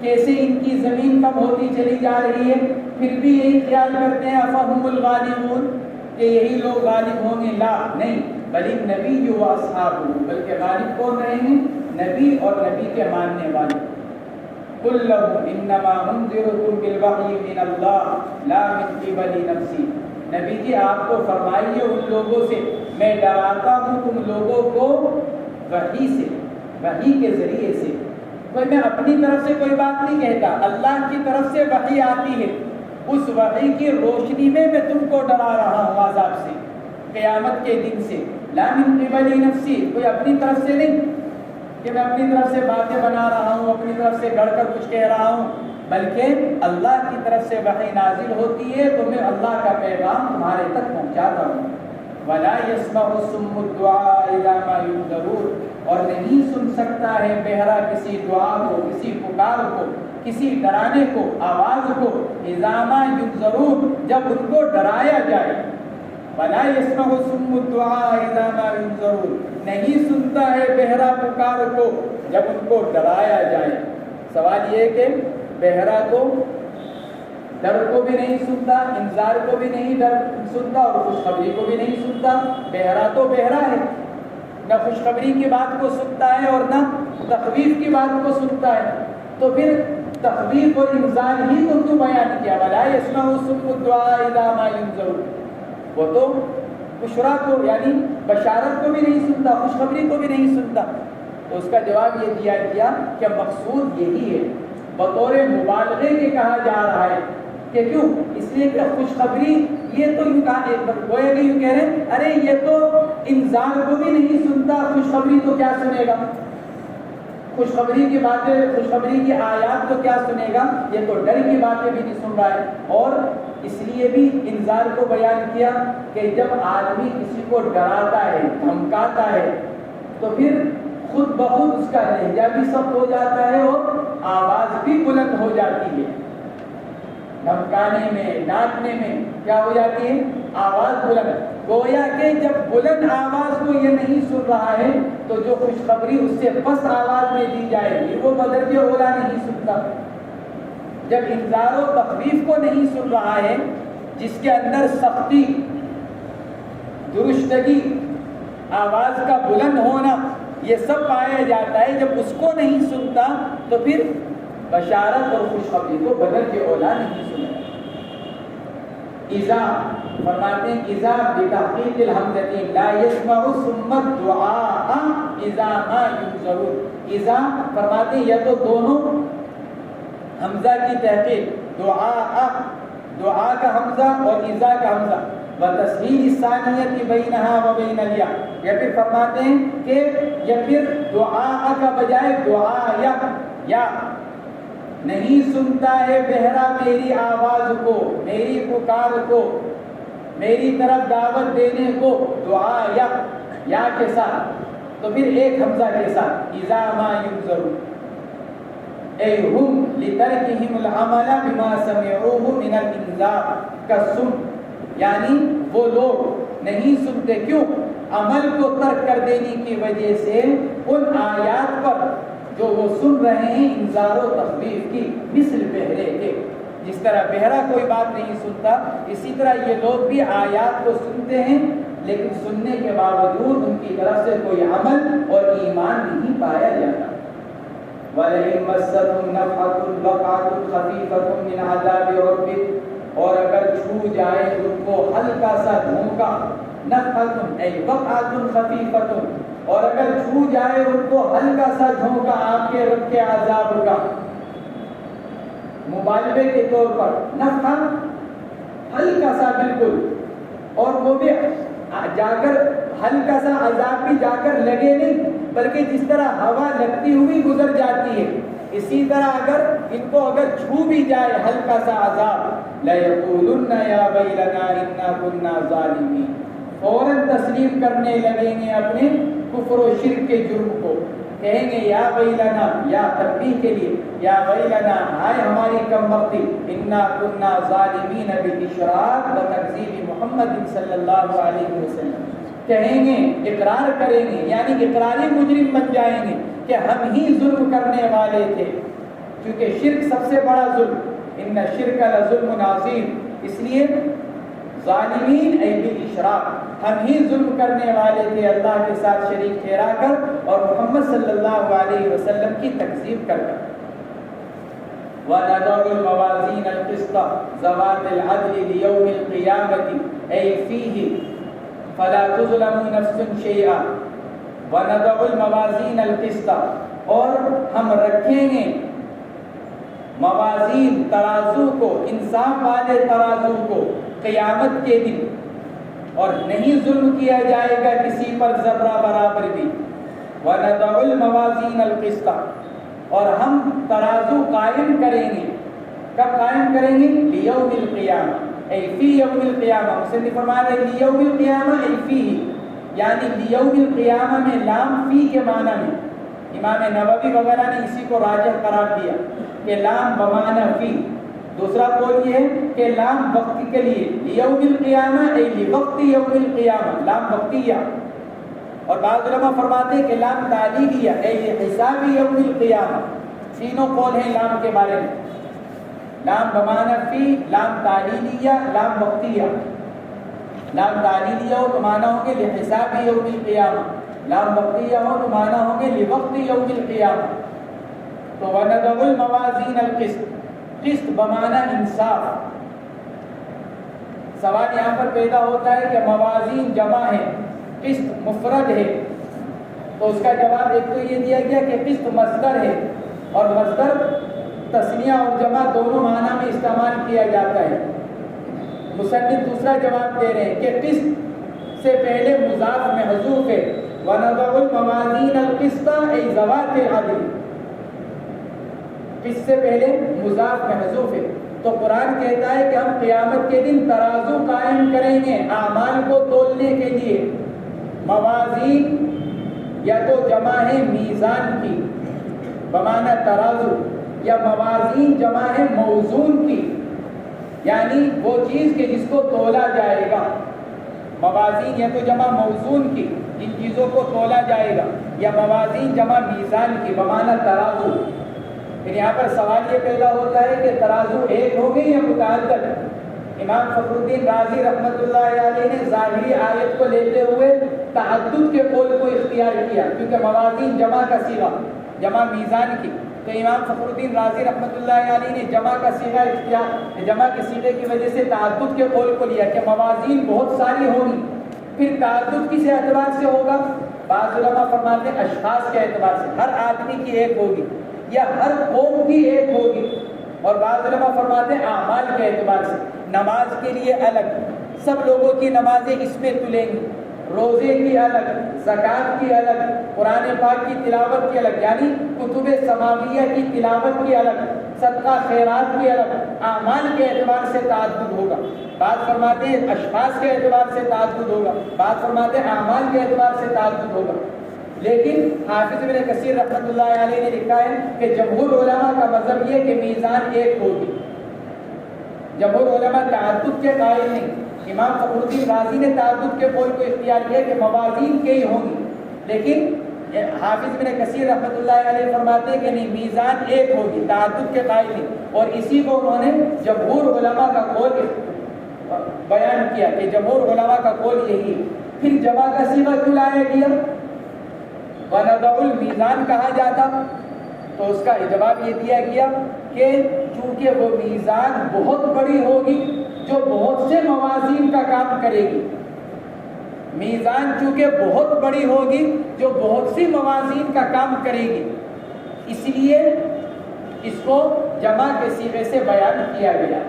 کیسے ان کی زمین کم ہوتی چلی جا رہی ہے، پھر بھی یہی خیال کرتے ہیں افہم الغالبون کہ یہی لوگ غالب ہوں گے؟ لا، نہیں، بل النبی و اصحابہ، بلکہ غالب کون رہیں گے؟ نبی اور نبی کے ماننے والے۔ قل لهم انما انذركم بالوحی من اللہ لا من قبل نفسی، نبی جی آپ کو فرمائیے ان لوگوں سے میں ڈراتا ہوں تم لوگوں کو وحی سے، وحی کے ذریعے سے، کوئی میں اپنی طرف سے کوئی بات نہیں کہتا، اللہ کی طرف سے وحی آتی ہے، اس وحی کی روشنی میں میں تم کو ڈرا رہا ہوں عذاب سے، قیامت کے دن سے، لا من قبل نفسی، کوئی اپنی طرف سے نہیں کہ میں اپنی طرف سے باتیں بنا رہا ہوں، اپنی طرف سے گڑھ کر کچھ کہہ رہا ہوں، بلکہ اللہ کی طرف سے وحی نازل ہوتی ہے تو میں اللہ کا پیغام تمہارے تک پہنچاتا ہوں۔ وَلَا يَسْمَعُ الصُّمُّ الدُّعَاءَ إِذَا مَا يُنذَرُونَ، اور نہیں سن سکتا ہے بہرا کسی دعا کو، کسی پکار کو، کسی ڈرانے کو، آواز کو، إِذَا مَا يُنذَرُونَ، جب ان کو ڈرایا جائے۔ وَلَا يَسْمَعُ الصُّمُّ الدُّعَاءَ إِذَا مَا يُنذَرُونَ، نہیں سنتا ہے بہرا پکار کو جب ان کو ڈرایا جائے۔ سوال یہ ہے کہ بہرا کو ڈر کو بھی نہیں سنتا، انذار کو بھی نہیں سنتا اور خوشخبری کو بھی نہیں سنتا، بہرا تو بہرا ہے، نہ خوشخبری کی بات کو سنتا ہے اور نہ تخویف کی بات کو سنتا ہے، تو پھر تخویف اور انذار ہی کو بیان کیا، وَلَا يَسْمَعُ الصُّمُّ الدُّعَاءَ إِذَا مَا يُنذَرُونَ، وہ تو بشرا کو یعنی بشارت کو بھی نہیں سنتا، خوشخبری کو بھی نہیں سنتا؟ تو اس کا جواب یہ دیا گیا کہ مقصود یہی ہے، بطور مبالغے کے کہا جا رہا ہے کہ کیوں؟ اس لیے کہ خوشخبری یہ تو گویا کہ یوں کہہ رہے ہیں ارے یہ تو انذار کو بھی نہیں سنتا، خوشخبری تو کیا سنے گا؟ خوشخبری کی باتیں، خوشخبری کی آیات تو کیا سنے گا؟ یہ تو ڈر کی باتیں بھی نہیں سن رہا ہے۔ اور اس لیے بھی انذار کو بیان کیا کہ جب آدمی کسی کو ڈراتا ہے، دھمکاتا ہے، تو پھر خود بخود اس کا لہجہ بھی سخت ہو جاتا ہے اور آواز بھی بلند ہو جاتی ہے۔ دھمکانے میں، ڈانٹنے میں کیا ہو جاتی ہے؟ آواز بلند۔ گویا کہ جب بلند آواز کو یہ نہیں سن رہا ہے تو جو خوشخبری اس سے پست آواز میں دی جائے گی وہ بدرجہ اولا نہیں سنتا۔ جب انذار و تخویف کو نہیں سن رہا ہے، جس کے اندر سختی، درشتگی، آواز کا بلند ہونا، یہ سب پایا جاتا ہے، جب اس کو نہیں سنتا تو پھر بشارت اور خوشخبری کو بدرجہ اولا نہیں سنے۔ اذا فرماتے ہیں اذا بتحقیق الحمزتین لا یسمع ثم الدعاء اذا ما ينذرون۔ اذا فرماتے ہیں یا تو دونوں حمزہ کی تحقیق، دعا کا حمزہ اور اذا کا حمزہ، وتسہیل الثانیۃ بینہا و بین الیا، یا پھر فرماتے ہیں کہ یا پھر دعا کا بجائے دعا یا نہیں سنتا ہے بہرا میری آواز کو، میری پکار کو، میری طرف دعوت دینے کو، دعا یا کے ساتھ، تو پھر ایک حمزہ کے ساتھ اذا ما ينذرون اے ہم لترکہم العمل بما سمعوه من الانذار کالصم، یعنی وہ لوگ نہیں سنتے، کیوں؟ عمل کو ترک کر دینے کی وجہ سے ان آیات پر جو وہ سن رہے ہیں انذار و تخویف کی، مثل بہرے کے، جس طرح بہرا کوئی بات نہیں سنتا، اسی طرح یہ لوگ بھی آیات کو سنتے ہیں لیکن سننے کے باوجود ان کی طرف سے کوئی عمل اور ایمان نہیں پایا جاتا۔ وَلَئِن مَسَّتْهُمْ نَفْحَةٌ بَقْعَةٌ خَفِيفَةٌ مِنْ عَذَابِ رَبِّكَ، اور اگر چھو جائے ان کو ہلکا سا جھونکا، نفحۃ ای بقعۃ خفیفۃ، اور اگر چھو جائے ان کو ہلکا سا جھونکا آپ کے رب کے عذاب کا، مبالغے کے طور پر نفحہ ہلکا سا بالکل، اور وہ بھی جا کر ہلکا سا عذاب بھی جا کر لگے نہیں، بلکہ جس طرح ہوا لگتی ہوئی گزر جاتی ہے، اسی طرح اگر ان کو اگر چھو بھی جائے ہلکا سا عذاب، لَيَقُولُنَّ يَا وَيْلَنَا إِنَّا كُنَّا ظَالِمِينَ، فوراً تسلیم کرنے لگیں گے اپنے کفر و شرک کے جرم کو، کہیں گے یا ویلنا، یا تنبیہ کے لیے، یا ویلنا ہائے ہماری کم بختی، انا کنا ظالمین بالاشراک و تکذیب محمد صلی اللہ علیہ وسلم، کہیں گے، اقرار کریں گے، یعنی اقراری مجرم بن جائیں گے کہ ہم ہی ظلم کرنے والے تھے، کیونکہ شرک سب سے بڑا ظلم، ان الشرک لظلم عظیم، اس لیے ظالمین ای بالاشراک، ہم ہی ظلم کرنے والے تھے اللہ کے ساتھ شریک ٹھہرا کر اور محمد صلی اللہ علیہ وسلم کی تکذیب کر کر۔ وَنَضَعُ الْمَوَازِينَ الْقِسْطَ ذَوَاتِ الْعَدْلِ لِيَوْمِ الْقِيَامَةِ أَيْ فِيهِ فَلَا تُظْلَمُ نَفْسٌ شَيْئًا وَنَضَعُ الْمَوَازِينَ الْقِسْطَ، اور ہم رکھیں گے موازین ترازو کو، انصاف والے ترازو کو قیامت کے دن، اور نہیں ظلم کیا جائے گا کسی پر ذرہ برابر بھی۔ وَنَضَعُ الْمَوَازِينَ الْقِسْطَ، اور ہم ترازو قائم کریں گے، کب قائم کریں گے؟ لِيَوْمِ الْقِيَامَةِ اے فی یوم القیامہ، مصنف فرما رہے ہیں لیوم القیامہ اے فیہ، یعنی لیوم القیامہ میں لام فی کے معنی میں، امام نووی وغیرہ نے اسی کو راجح قرار دیا کہ لام بمعنی فی، دوسرا قول یہ ہے کہ لام وقت کے لیے، لیوم القیامہ اے لوقت یوم القیامہ، لام وقتیہ، اور بعض علماء فرماتے ہیں کہ لام تعلیلیہ اے لحساب یوم القیامہ، تینوں قول ہیں لام کے بارے میں، لام بمعنی فی، لام تعلیلیہ، لام وقتیہ، لام تعلیلیہ ہو تو معنی ہوں گے لحساب یوم القیامہ، لام وقتیہ ہو تو معنی ہوں گے لوقت یوم القیامہ۔ تو وَنَضَعُ الْمَوَازِينَ الْقِسْطَ، قسط بمعنی انصاف، سوال یہاں پر پیدا ہوتا ہے کہ موازین جمع ہے، قسط مفرد ہے، تو اس کا جواب ایک تو یہ دیا گیا کہ قسط مصدر ہے، اور مصدر تثنیہ اور جمع دونوں معنی میں استعمال کیا جاتا ہے۔ مصنف دوسرا جواب دے رہے ہیں کہ قسط سے پہلے مضاف محذوف ہے، وَنَضَعُ الْمَوَازِينَ الْقِسْطَ أَيْ ذَوَاتِ الْعَدْلِ، قسط سے پہلے مضاف محذوف ہے۔ تو قرآن کہتا ہے کہ ہم قیامت کے دن ترازو قائم کریں گے اعمال کو تولنے کے لیے۔ موازین یا تو جمع ہے میزان کی بمعنی ترازو، یا موازین جمع ہے موزون کی، یعنی وہ چیز کہ جس کو تولا جائے گا۔ موازین یا تو جمع موزون کی، جن چیزوں کو تولا جائے گا، یا موازین جمع میزان کی بمعنی ترازو۔ پھر یہاں پر سوال یہ پیدا ہوتا ہے کہ ترازو ایک ہو گئی یا متعدد؟ امام فخر الدین رازی رحمۃ اللہ علیہ نے ظاہری آیت کو لیتے ہوئے تعدد کے قول کو اختیار کیا، کیونکہ موازین جمع کا صیغہ، جمع میزان کی، تو امام فخر الدین رازی رحمۃ اللہ علیہ نے جمع کا صیغہ اختیار، جمع کے صیغے کی وجہ سے تعدد کے قول کو لیا کہ موازین بہت ساری ہوگی۔ پھر تعدد کس اعتبار سے ہوگا؟ بعض علماء فرماتے ہیں اشخاص کے اعتبار سے، ہر آدمی کی ایک ہوگی یا ہر قوم کی ایک ہوگی، اور بعض علماء فرماتے ہیں اعمال کے اعتبار سے، نماز کے لیے الگ، سب لوگوں کی نمازیں اس میں تلیں گی، روزے کی الگ، زکوٰۃ کی الگ، قرآن پاک کی تلاوت کی الگ، یعنی کتب سماویہ کی تلاوت کی الگ، صدقہ خیرات کی الگ، اعمال کے اعتبار سے تعدد ہوگا۔ بعض فرماتے ہیں اشخاص کے اعتبار سے تعدد ہوگا، بعض فرماتے ہیں اعمال کے اعتبار سے تعدد ہوگا۔ لیکن حافظ ابن کثیر رحمۃ اللہ علیہ نے لکھا ہے کہ جمہور علماء کا مذہب یہ کہ میزان ایک ہوگی، جمہور علماء تعدد کے قائل نہیں۔ امام فخر الدین رازی نے تعدد کے قول کو اختیار کیا کہ موازین کے ہی ہوں گی، لیکن حافظ ابن کثیر رحمۃ اللہ علیہ فرماتے ہیں کہ نہیں، میزان ایک ہوگی، تعدد کے قائل نہیں، اور اسی کو انہوں نے جمہور علماء کا قول بیان کیا کہ جمہور علماء کا قول یہی ہے۔ پھر جمع کا صیغہ کیوں لایا گیا؟ وَنَضَعُ الْمِيزَانَ کہا جاتا، تو اس کا جواب یہ دیا گیا کہ چونکہ وہ میزان بہت بڑی ہوگی جو بہت سے موازین کا کام کرے گی، میزان چونکہ بہت بڑی ہوگی جو بہت سی موازین کا کام کرے گی، اس لیے اس کو جمع کے صیغے سے بیان کیا گیا۔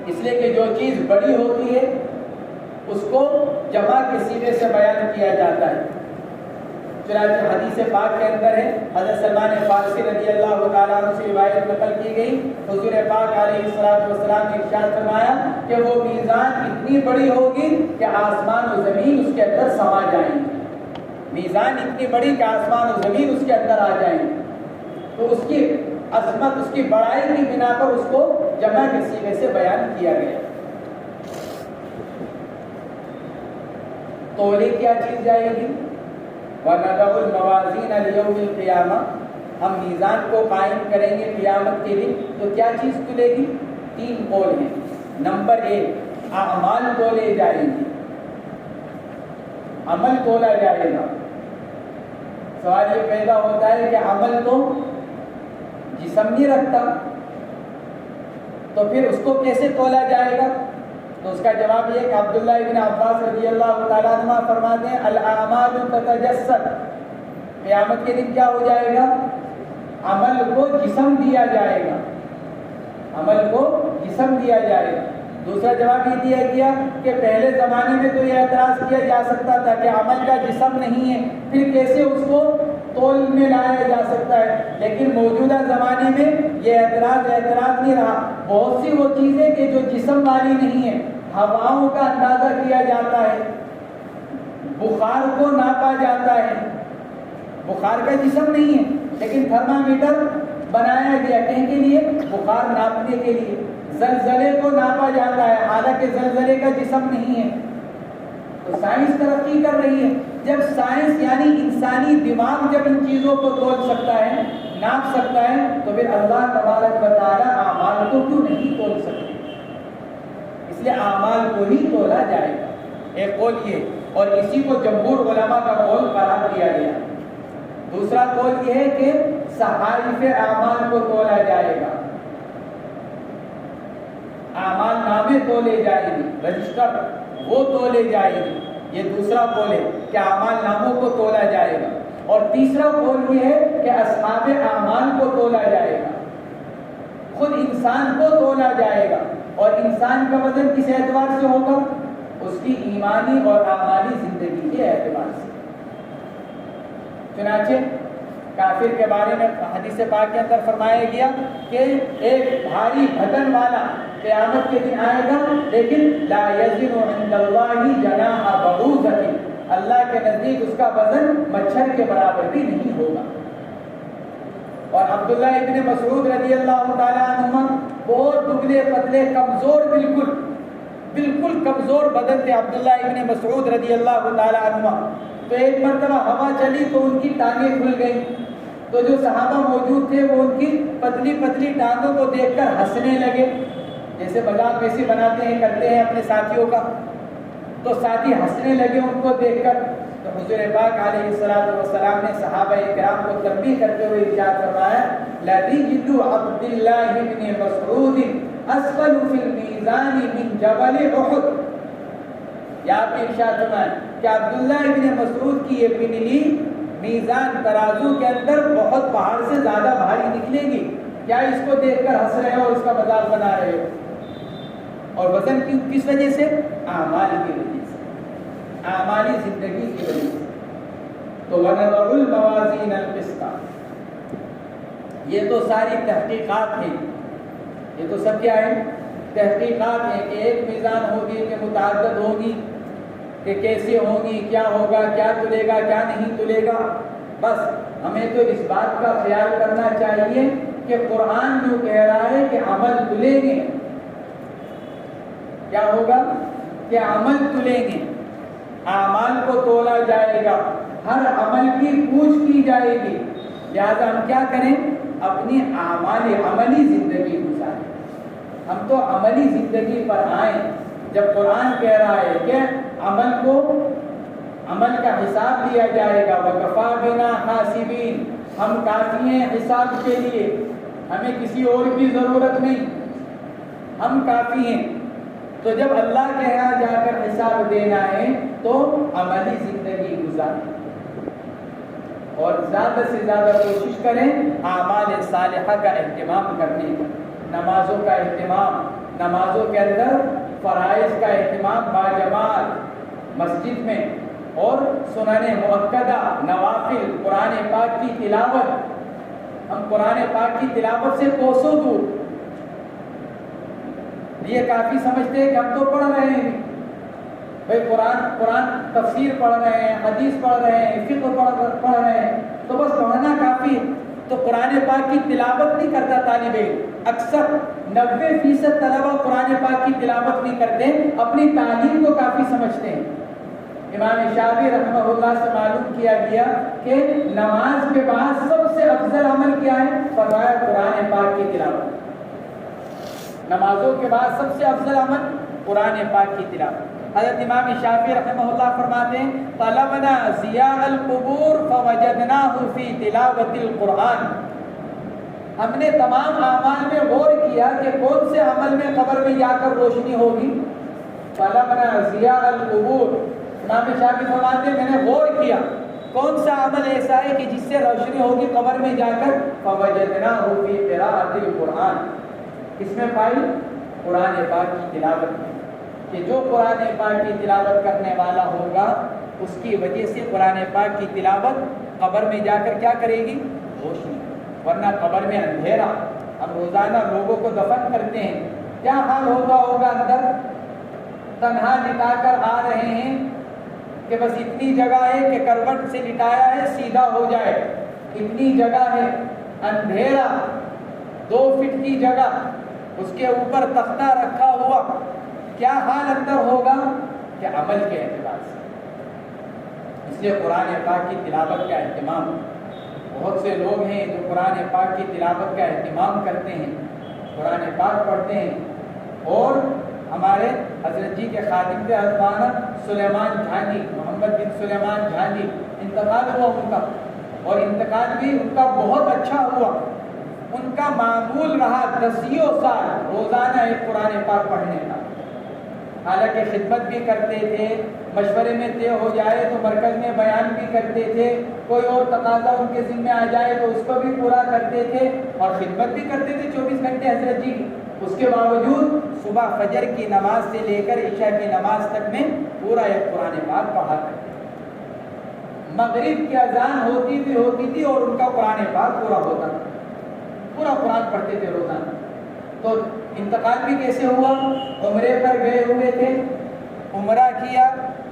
اس لیے کہ جو چیز بڑی ہوتی ہے اس کو جمع کے صیغے سے بیان کیا جاتا ہے۔ چنانچہ حدیث پاک کے اندر ہے، حضرت سلمان فارسی رضی اللہ تعالیٰ عنہ سے روایت نقل کی گئی، حضور پاک علیہ السلام نے ارشاد فرمایا کہ وہ میزان اتنی بڑی ہوگی کہ آسمان و زمین اس کے اندر سما جائیں گے، میزان اتنی بڑی کہ آسمان و زمین اس کے اندر آ جائیں گے۔ تو اس کی عظمت، اس کی بڑائی کی بنا پر اس کو جمع کے صیغے سے بیان کیا گیا۔ تولے کیا چیز جائے گی؟ وَنَضَعُ الْمَوَازِينَ لِيَوْمِ الْقِيَامَةِ، ہم میزان کو قائم کریں گے قیامت کے دن، تو کیا چیز تلے گی؟ 3 قول ہیں۔ نمبر 1، اعمال تولے جائیں گے، عمل تولا جائے گا۔ سوال یہ پیدا ہوتا ہے کہ عمل تو جسم نہیں رکھتا، تو پھر اس کو کیسے تولا جائے گا؟ تو اس کا جواب یہ کہ عبداللہ ابن عباس رضی اللہ تعالیٰ عنہ فرماتے ہیں الاعمال تتجسد، قیامت کے دن کیا ہو جائے گا؟ عمل کو جسم دیا جائے گا، عمل کو جسم دیا جائے گا۔ دوسرا جواب یہ دیا گیا کہ پہلے زمانے میں تو یہ اعتراض کیا جا سکتا تھا کہ عمل کا جسم نہیں ہے، پھر کیسے اس کو تول میں لایا جا سکتا ہے، لیکن موجودہ زمانے میں یہ اعتراض نہیں رہا۔ بہت سی وہ چیزیں کہ جو جسم والی نہیں ہیں، ہواؤں کا اندازہ کیا جاتا ہے، بخار کو ناپا جاتا ہے، بخار کا جسم نہیں ہے لیکن تھرمامیٹر بنایا گیا کہیں کے لیے؟ بخار ناپنے کے لیے۔ زلزلے کو ناپا جاتا ہے حالانکہ زلزلے کا جسم نہیں ہے۔ تو سائنس ترقی کر رہی ہے، جب سائنس یعنی انسانی دماغ جب ان چیزوں کو تول سکتا ہے، ناپ سکتا ہے، تو پھر اللہ تبارک و تعالیٰ اعمال کو کیوں نہیں تول سکتے؟ اس لیے اعمال کو ہی تولا جائے گا، ایک قول یہ، اور اسی کو جمہور علماء کا قول قرار دیا گیا۔ دوسرا قول یہ ہے کہ صحائف اعمال کو تولا جائے گا، اعمال نامے تولے جائے گی، رجسٹر وہ تولے جائے گی. یہ دوسرا قول ہے کہ اعمال ناموں کو تولا جائے گا. اور تیسرا قول یہ ہے کہ اصحاب اعمال کو تولا جائے گا، خود انسان کو تولا جائے گا. اور انسان کا وزن کس اعتبار سے ہوگا؟ اس کی ایمانی اور اعمالی زندگی کے اعتبار سے. چنانچہ کافر کے بارے میں حدیث پاک کے اندر فرمایا گیا کہ ایک بھاری بدن والا قیامت کے دن آئے گا، لیکن لا یزن عند اللہ جناح بعوضۃ، اللہ کے نزدیک اس کا وزن مچھر کے برابر بھی نہیں ہوگا. اور عبداللہ ابن مسعود رضی اللہ تعالیٰ عنہ بہت دبلے پتلے کمزور، بالکل کمزور بدن تھے عبداللہ ابن مسعود رضی اللہ تعالیٰ عنہ. تو ایک مرتبہ ہوا چلی تو ان کی ٹانگیں کھل گئیں. تو جو صحابہ موجود تھے وہ ان کی پتلی پتلی ٹانگوں کو دیکھ کر ہنسنے لگے، جیسے مذاق ویسے بناتے ہیں کرتے ہیں اپنے ساتھیوں کا. تو ساتھی ہنسنے لگے ان کو دیکھ کر. تو حضور پاک علیہ الصلوۃ والسلام نے صحابہ کرام کو تنبیہ کرتے ہوئے ارشاد فرمایا لَرِجْلُ عَبْدِ اللَّهِ بْنِ مَسْعُودٍ أَسْفَلُ فِي الْمِيزَانِ مِنْ جَبَلِ أُحُدٍ. یا آپ ارشاد فرمایا کہ عبداللہ ابن مسعود کی یہ پنڈلی میزان ترازو کے اندر بہت پہاڑ سے زیادہ بھاری نکلے گی. کیا اس کو دیکھ کر ہنس رہے ہو، اس کا مذاق بنا رہے ہو؟ اور وزن کس وجہ سے؟ اعمال کی وجہ سے، اعمالی زندگی کی وجہ سے. تو وَنَضَعُ الْمَوَازِينَ الْقِسْطَ، یہ تو ساری تحقیقات ہیں. یہ تو سب کیا ہے؟ تحقیقات ہیں کہ ایک میزان ہوگی کہ متعدد ہوگی، کہ کیسے ہوگی، کیا ہوگا، کیا تلے گا، کیا نہیں تلے گا. بس ہمیں تو اس بات کا خیال کرنا چاہیے کہ قرآن جو کہہ رہا ہے کہ عمل تلیں گے، کیا ہوگا؟ کہ عمل تلیں گے، اعمال کو تولا جائے گا، ہر عمل کی پوچھ کی جائے گی. لہذا ہم کیا کریں؟ اپنی عملی زندگی گزاریں. ہم تو عملی زندگی پر آئیں. جب قرآن کہہ رہا ہے کہ عمل کا حساب لیا جائے گا، وَكَفَى بِنَا حَاسِبِينَ، ہم کافی ہیں حساب کے لیے، ہمیں کسی اور کی ضرورت نہیں، ہم کافی ہیں. تو جب اللہ کے یہاں جا کر حساب دینا ہے تو عملی زندگی گزاریں اور زیادہ سے زیادہ کوشش کریں اعمال صالحہ کا اہتمام کرنے کا. نمازوں کا اہتمام، نمازوں کے اندر فرائض کا اہتمام باجماعت مسجد میں، اور سنن مؤکدہ نوافل، قرآن پاک کی تلاوت. ہم قرآن پاک کی تلاوت سے کوسوں دور. یہ کافی سمجھتے ہیں کہ ہم تو پڑھ رہے ہیں بھائی، قرآن تفسیر پڑھ رہے ہیں، حدیث پڑھ رہے ہیں، فقہ پڑھ رہے ہیں، تو بس پڑھنا کافی ہے. تو قرآن پاک کی تلاوت نہیں کرتا طالب علم. اکثر 90% طلبہ قرآن پاک کی تلاوت نہیں کرتے، اپنی تعلیم کو کافی سمجھتے ہیں. امام شافعی رحمہ اللہ سے معلوم کیا گیا کہ نماز کے بعد سب سے افضل عمل کیا ہے؟ فرمایا قرآن پاک کی تلاوت. نمازوں کے بعد سب سے افضل عمل قرآن پاک کی تلاوت. حضرت امام شافعی رحمہ اللہ فرماتے ہیں طلبنا ضیاء القبور فوجدناہ فی تلاوت القرآن. ہم نے تمام اعمال میں غور کیا کہ کون سے عمل میں قبر میں جا کر روشنی ہوگی. طلبنا ضیاء القبور، امام شافعی فرماتے ہیں میں نے غور کیا کون سا عمل ایسا ہے کہ جس سے روشنی ہوگی قبر میں جا کر. فوجدناہ فی قراءۃ القرآن، کس میں پائی؟ قرآن پاک کی تلاوت میں. کہ جو قرآن پاک کی تلاوت کرنے والا ہوگا اس کی وجہ سے قرآن پاک کی تلاوت قبر میں جا کر کیا کرے گی؟ روشنی. ورنہ قبر میں اندھیرا. ہم روزانہ لوگوں کو دفن کرتے ہیں، کیا حال ہوتا ہوگا اندر؟ تنہا لٹا کر آ رہے ہیں کہ بس اتنی جگہ ہے کہ کروٹ سے لٹایا ہے سیدھا ہو جائے، اتنی جگہ ہے. اندھیرا، 2 فٹ کی جگہ، اس کے اوپر تختہ رکھا ہوا. کیا حال اندر ہوگا؟ کہ عمل کے اعتبار سے. اس لیے قرآن پاک کی تلاوت کا اہتمام. بہت سے لوگ ہیں جو قرآن پاک کی تلاوت کا اہتمام کرتے ہیں، قرآن پاک پڑھتے ہیں. اور ہمارے حضرت جی کے خادم تھے حضرت سلیمان جھانگی، محمد بن سلیمان جھانگی، انتقال ہوا ان کا، اور انتقال بھی ان کا بہت اچھا ہوا. ان کا معمول رہا 10 سال روزانہ ایک قرآن پاک پڑھنے کا. حالانکہ خدمت بھی کرتے تھے، مشورے میں طے ہو جائے تو مرکز میں بیان بھی کرتے تھے، کوئی اور تقاضا ان کے ذمہ آ جائے تو اس کو بھی پورا کرتے تھے، اور خدمت بھی کرتے تھے 24 گھنٹے حضرت جی. اس کے باوجود صبح فجر کی نماز سے لے کر عشاء کی نماز تک میں پورا ایک قرآن پاک پڑھا کرتے تھے. مغرب کی اذان ہوتی تھی اور ان کا قرآن پاک پورا ہوتا تھا، پورا قرآن پڑھتے تھے روزانہ. تو انتقال بھی کیسے ہوا؟ عمرے پر گئے ہوئے تھے، عمرہ کیا،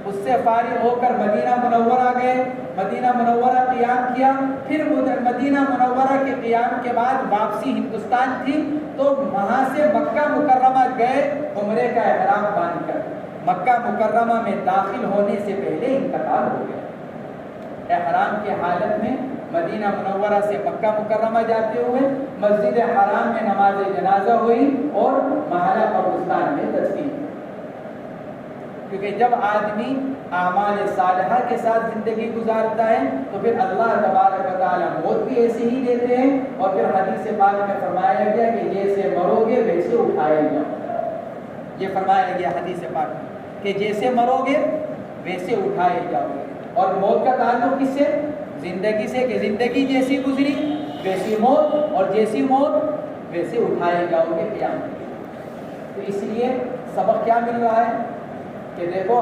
اس سے فارغ ہو کر مدینہ منورہ گئے، مدینہ منورہ قیام کیا، پھر مدینہ منورہ کے قیام کے بعد واپسی ہندوستان تھی تو وہاں سے مکہ مکرمہ گئے عمرے کا احرام باندھ کر. مکہ مکرمہ میں داخل ہونے سے پہلے انتقال ہو گیا. احرام کی حالت میں مدینہ منورہ سے مکہ مکرمہ جاتے ہوئے مسجد حرام میں نماز جنازہ ہوئی اور محلہ قبرستان میں تدفین. کیونکہ جب آدمی اعمال صالحہ کے ساتھ زندگی گزارتا ہے تو پھر اللہ تبارک و تعالیٰ موت بھی ایسے ہی دیتے ہیں. اور پھر حدیث پاک میں فرمایا گیا کہ جیسے مرو گے ویسے اٹھائے جاؤ. یہ فرمایا گیا حدیث پاک میں کہ جیسے مرو گے ویسے اٹھائے جاؤ گے. اور موت کا تعلق کس سے؟ زندگی سے، کہ زندگی جیسی گزری ویسی موت، اور جیسی موت ویسے اٹھائے جاؤ گے قیامت. تو اس لیے سبق کیا مل رہا ہے کہ دیکھو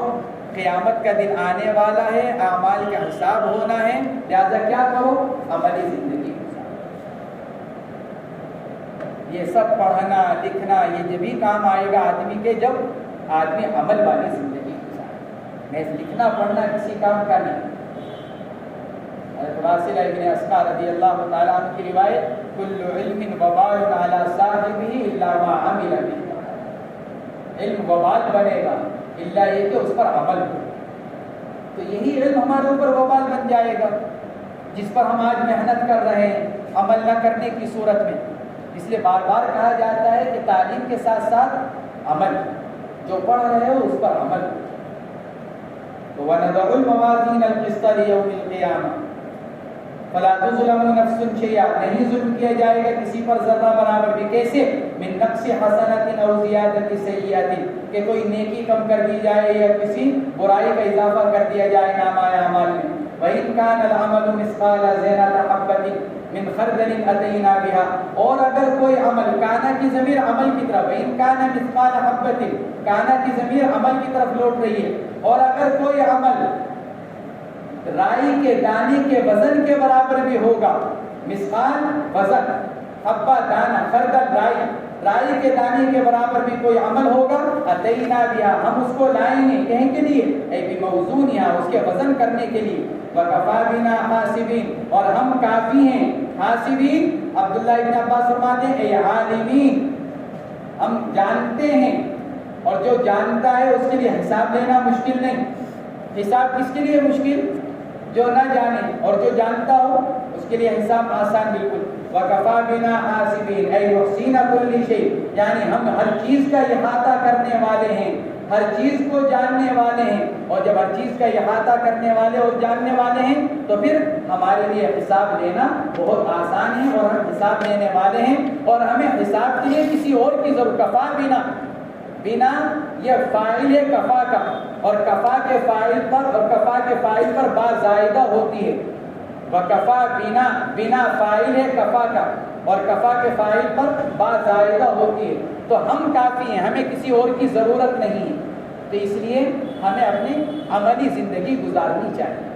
قیامت کا دن آنے والا ہے، اعمال کا حساب ہونا ہے، لہذا کیا کرو؟ عملی زندگی گزارو. یہ سب پڑھنا لکھنا یہ جبھی کام آئے گا آدمی کے جب آدمی عمل والی زندگی گزارے. میں لکھنا پڑھنا کسی کام کا نہیں. واصلہ ابن اسقع رضی اللہ تعالیٰ عنہ کی روایت، کل علم وبال علی صاحبہ الا ما عمل به. علم وبال بنے گا الا یہ کہ اس پر عمل ہو. تو یہی علم ہمارے اوپر وبال بن جائے گا جس پر ہم آج محنت کر رہے ہیں عمل نہ کرنے کی صورت میں. اس لیے بار بار کہا جاتا ہے کہ تعلیم کے ساتھ ساتھ عمل، جو پڑھ رہے ہو اس پر عمل. تو وَنَضَعُ الْمَوَازِينَ الْقِسْطَ لِيَوْمِ الْقِيَامَةِ فَلَا تُظْلَمُ نَفْسٌ شَيْئًا. نہیں ظلم کیا جائے گا کسی پر ذرہ برابر بھی. کیسے؟ مِن نَقْصِ حَسَنَةٍ أَوْ زِيَادَةِ سَيِّئَةٍ، کہ کوئی نیکی کم کر دی جائے یا کسی برائی کا اضافہ کر دیا جائے نامہ اعمال میں. وَإِنْ كَانَ الْعَمَلُ مِثْقَالَ ذَرَّةٍ حَبَّةٍ مِنْ خَرْدَلٍ أَتَيْنَا بِهَا. اور اگر کوئی عمل، کانا کی ضمیر عمل کی طرف، وَإِنْ كَانَ مِثْقَالَ حَبَّةٍ کانا کی ضمیر عمل کی طرف لوٹ رہی ہے. اور اگر کوئی عمل رائی کے دانے کے وزن کے برابر بھی ہوگا، مثقال وزن، حبہ دانہ، خردل رائی کے دانے کے برابر بھی کوئی عمل ہوگا، اتینا بہا ہم اس کو لائیں گے. کہیں کے لیے؟ اے بموزونہا اس کے وزن کرنے کے لیے. وکفا بنا حاسبین اور ہم کافی ہیں. حاسبین عبداللہ ابن عباس فرماتے ہیں اے عالمین، ہم جانتے ہیں، اور جو جانتا ہے اس کے لیے حساب لینا مشکل نہیں. حساب کس کے لیے مشکل؟ جو نہ جانے، اور جو جانتا ہو اس کے لیے حساب آسان بالکل. وَكَفَى بِنَا حَاسِبِينَ أَيْ مُحْصِينَ كُلِّ شَيْءٍ، یعنی ہم ہر چیز کا احاطہ کرنے والے ہیں، ہر چیز کو جاننے والے ہیں. اور جب ہر چیز کا احاطہ کرنے والے اور جاننے والے ہیں تو پھر ہمارے لیے حساب لینا بہت آسان ہے، اور ہم حساب لینے والے ہیں، اور ہمیں حساب کے لیے کسی اور کی ضرورت. کفا بنا یہ فاعل ہے کفا کا، اور کفا کے فاعل پر با زائدہ ہوتی ہے. وکفا بنا فاعل ہے کفا کا، اور کفا کے فاعل پر با زائدہ ہوتی ہے. تو ہم کافی ہیں، ہمیں کسی اور کی ضرورت نہیں ہے. تو اس لیے ہمیں اپنی عملی زندگی گزارنی چاہیے.